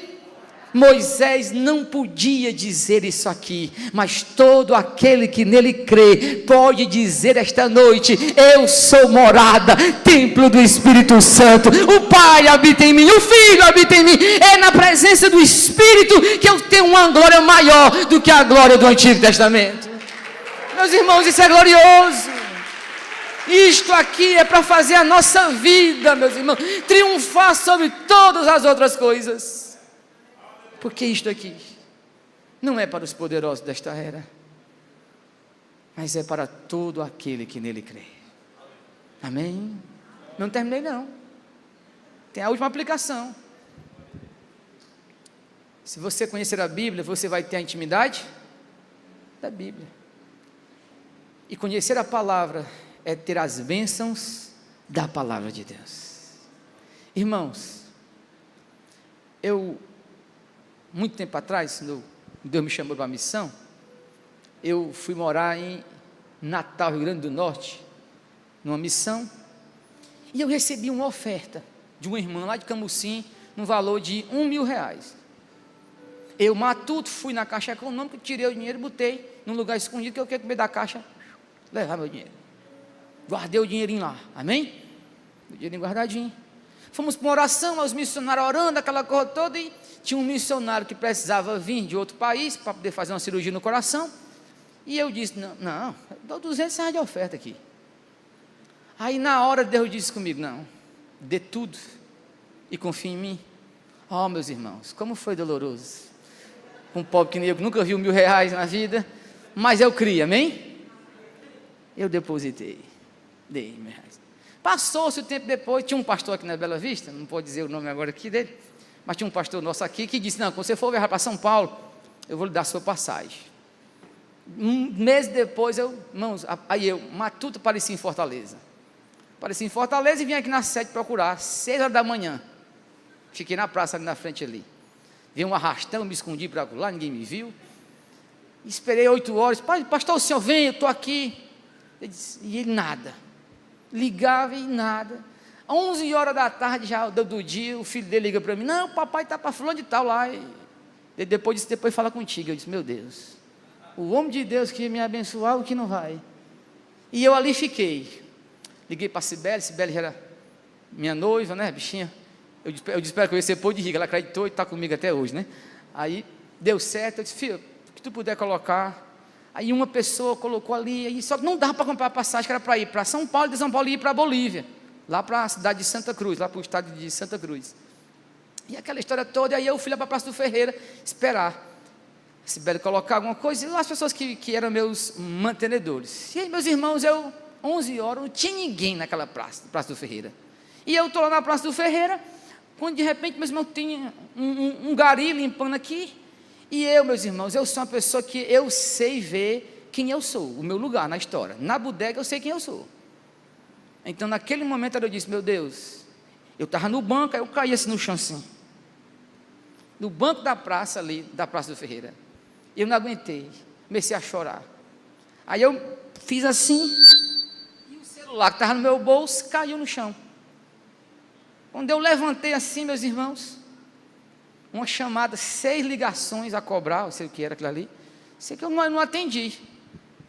Moisés não podia dizer isso aqui, mas todo aquele que nele crê, pode dizer esta noite, eu sou morada, templo do Espírito Santo, o Pai habita em mim, o Filho habita em mim, é na presença do Espírito que eu tenho uma glória maior do que a glória do Antigo Testamento. Meus irmãos, isso é glorioso. Isto aqui é para fazer a nossa vida, meus irmãos, triunfar sobre todas as outras coisas. Porque isto aqui não é para os poderosos desta era, mas é para todo aquele que nele crê. Amém? Não terminei não. Tem a última aplicação. Se você conhecer a Bíblia, você vai ter a intimidade da Bíblia. E conhecer a palavra é ter as bênçãos da palavra de Deus. Irmãos, muito tempo atrás, quando Deus me chamou para a missão, eu fui morar em Natal, Rio Grande do Norte, numa missão, e eu recebi uma oferta de uma irmã lá de Camusim, no valor de R$1.000. Eu, matuto, fui na Caixa Econômica, tirei o dinheiro e botei num lugar escondido, que eu queria comer da caixa, levar meu dinheiro. Guardei o dinheirinho lá, amém? O dinheirinho guardadinho. Fomos para uma oração, os missionários orando, aquela coisa toda, e tinha um missionário que precisava vir de outro país, para poder fazer uma cirurgia no coração, E eu disse, não, eu dou 200 reais de oferta aqui. Aí na hora Deus disse comigo, não, dê tudo e confie em mim. Oh, meus irmãos, como foi doloroso. Um pobre que nem eu, que nunca viu R$1.000 na vida, mas eu criei, amém? Eu depositei, dei R$1.000. Passou-se o tempo depois, tinha um pastor aqui na Bela Vista, não vou dizer o nome agora aqui dele, mas tinha um pastor nosso aqui que disse, não, quando você for viajar para São Paulo, eu vou lhe dar a sua passagem. Um mês depois, Matuto apareci em Fortaleza. Apareci em Fortaleza e vim aqui na sede procurar, 6 horas da manhã. Fiquei na praça ali na frente ali. Vi um arrastão, me escondi para lá, ninguém me viu. Esperei 8 horas, pastor, o senhor vem, eu estou aqui. E ele nada. Ligava e nada. 11 horas da tarde já do dia, o filho dele liga para mim, não, o papai está para fulano de tal lá. E depois fala contigo. Eu disse, meu Deus, o homem de Deus que ia me abençoar, o que não vai. E eu ali fiquei. Liguei para a Cibele já era minha noiva, né, bichinha. Eu disse para ela que eu ia ser pôr de rica, ela acreditou e está comigo até hoje, né? Aí deu certo, eu disse, filho, o que tu puder colocar. Aí uma pessoa colocou ali, aí, só que não dava para comprar a passagem, que era para ir para São Paulo, de São Paulo ir para a Bolívia, lá para a cidade de Santa Cruz, lá para o estado de Santa Cruz. E aquela história toda, aí eu fui lá para a Praça do Ferreira, esperar a Cibele colocar alguma coisa, e lá as pessoas que eram meus mantenedores. E aí, meus irmãos, 11 horas, não tinha ninguém naquela Praça do Ferreira. E eu estou lá na Praça do Ferreira, quando de repente, meus irmãos, tinha um gari limpando aqui, e meus irmãos, eu sou uma pessoa que eu sei ver quem eu sou, o meu lugar na história. Na bodega eu sei quem eu sou. Então, naquele momento, eu disse, meu Deus, eu estava no banco, aí eu caí assim no chão assim, no banco da praça ali, da Praça do Ferreira. Eu não aguentei, comecei a chorar. Aí eu fiz assim, e o celular que estava no meu bolso caiu no chão. Quando eu levantei assim, meus irmãos, uma chamada, 6 ligações a cobrar, eu sei o que era aquilo ali, sei que eu não atendi.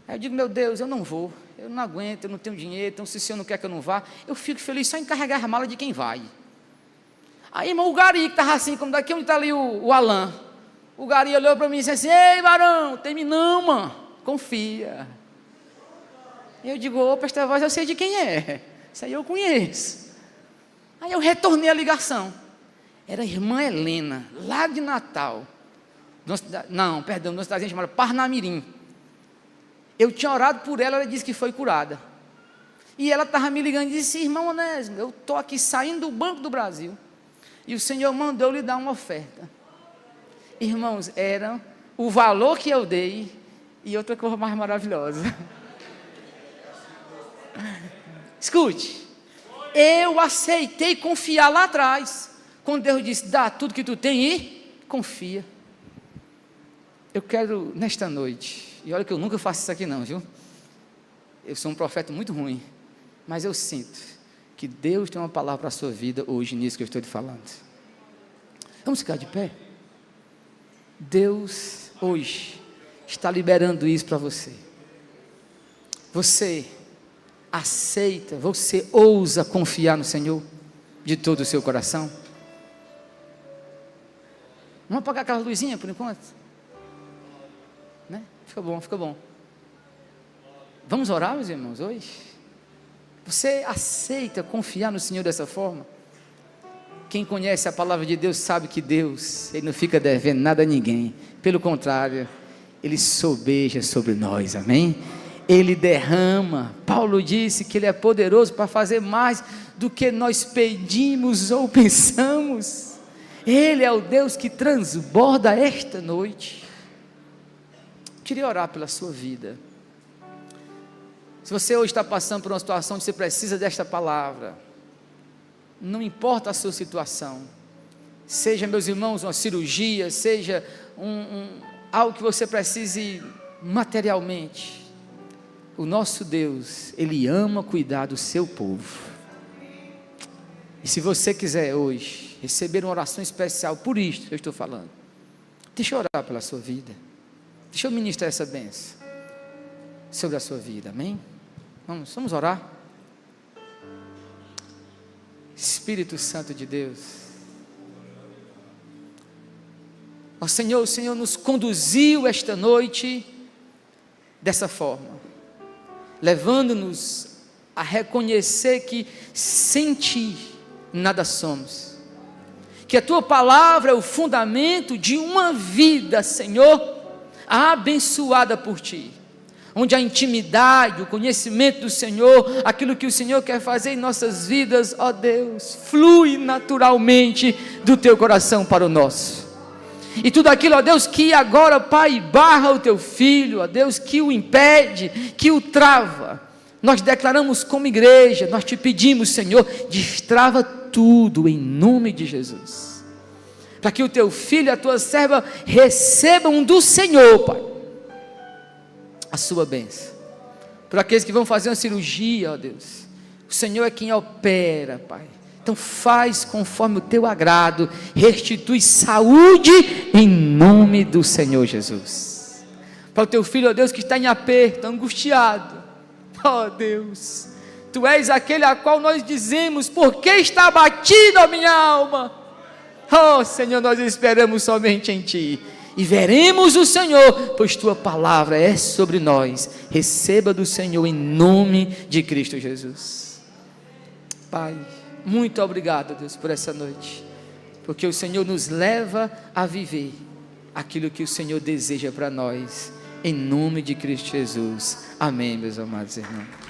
Aí eu digo, meu Deus, eu não vou, eu não aguento, eu não tenho dinheiro, então se o senhor não quer que eu não vá, eu fico feliz só em carregar a mala de quem vai. Aí, irmão, o gari que estava assim, como daqui onde está ali o Alain, o gari olhou para mim e disse assim, ei, varão, tem não, mano, confia. Eu digo, opa, esta voz eu sei de quem é, isso aí eu conheço. Aí eu retornei a ligação, era a irmã Helena, lá de Natal, numa cidadezinha chamada Parnamirim. Eu tinha orado por ela, ela disse que foi curada. E ela estava me ligando e disse, irmão Onésimo, eu estou aqui saindo do Banco do Brasil, e o Senhor mandou lhe dar uma oferta. Irmãos, era o valor que eu dei, e outra coisa mais maravilhosa. Escute, eu aceitei confiar lá atrás, quando Deus disse, dá tudo que tu tem e confia. Eu quero, nesta noite, e olha que eu nunca faço isso aqui não, viu? Eu sou um profeta muito ruim, mas eu sinto que Deus tem uma palavra para a sua vida hoje, nisso que eu estou te falando. Vamos ficar de pé? Deus, hoje, está liberando isso para você. Você aceita, você ousa confiar no Senhor de todo o seu coração? Vamos apagar aquela luzinha por enquanto? Né? Fica bom, fica bom. Vamos orar, meus irmãos, hoje? Você aceita confiar no Senhor dessa forma? Quem conhece a palavra de Deus sabe que Deus, Ele não fica devendo nada a ninguém. Pelo contrário, Ele sobeja sobre nós, amém? Ele derrama. Paulo disse que Ele é poderoso para fazer mais do que nós pedimos ou pensamos. Ele é o Deus que transborda esta noite. Queria orar pela sua vida. Se você hoje está passando por uma situação onde você precisa desta palavra, não importa a sua situação, seja, meus irmãos, uma cirurgia, seja algo que você precise materialmente, o nosso Deus, Ele ama cuidar do seu povo. E se você quiser hoje receber uma oração especial, por isto que eu estou falando, deixa eu orar pela sua vida, deixa eu ministrar essa bênção sobre a sua vida, amém? Vamos orar? Espírito Santo de Deus, ó Senhor, o Senhor nos conduziu esta noite dessa forma, levando-nos a reconhecer que sem Ti nada somos, que a Tua palavra é o fundamento de uma vida, Senhor, abençoada por Ti, onde a intimidade, o conhecimento do Senhor, aquilo que o Senhor quer fazer em nossas vidas, ó Deus, flui naturalmente do Teu coração para o nosso. E tudo aquilo, ó Deus, que agora, Pai, barra o Teu Filho, ó Deus, que o impede, que o trava, nós declaramos como igreja, nós Te pedimos, Senhor, destrava tudo em nome de Jesus, para que o Teu Filho e a Tua serva recebam do Senhor, Pai, a sua bênção. Para aqueles que vão fazer uma cirurgia, ó Deus, o Senhor é quem opera, Pai. Então faz conforme o Teu agrado, restitui saúde em nome do Senhor Jesus. Para o Teu Filho, ó Deus, que está em aperto, angustiado, ó Deus, Tu és aquele a qual nós dizemos: por que está abatida a minha alma? Oh Senhor, nós esperamos somente em Ti, e veremos o Senhor, pois Tua palavra é sobre nós. Receba do Senhor em nome de Cristo Jesus. Pai, muito obrigado, Deus, por essa noite, porque o Senhor nos leva a viver aquilo que o Senhor deseja para nós, em nome de Cristo Jesus. Amém, meus amados irmãos.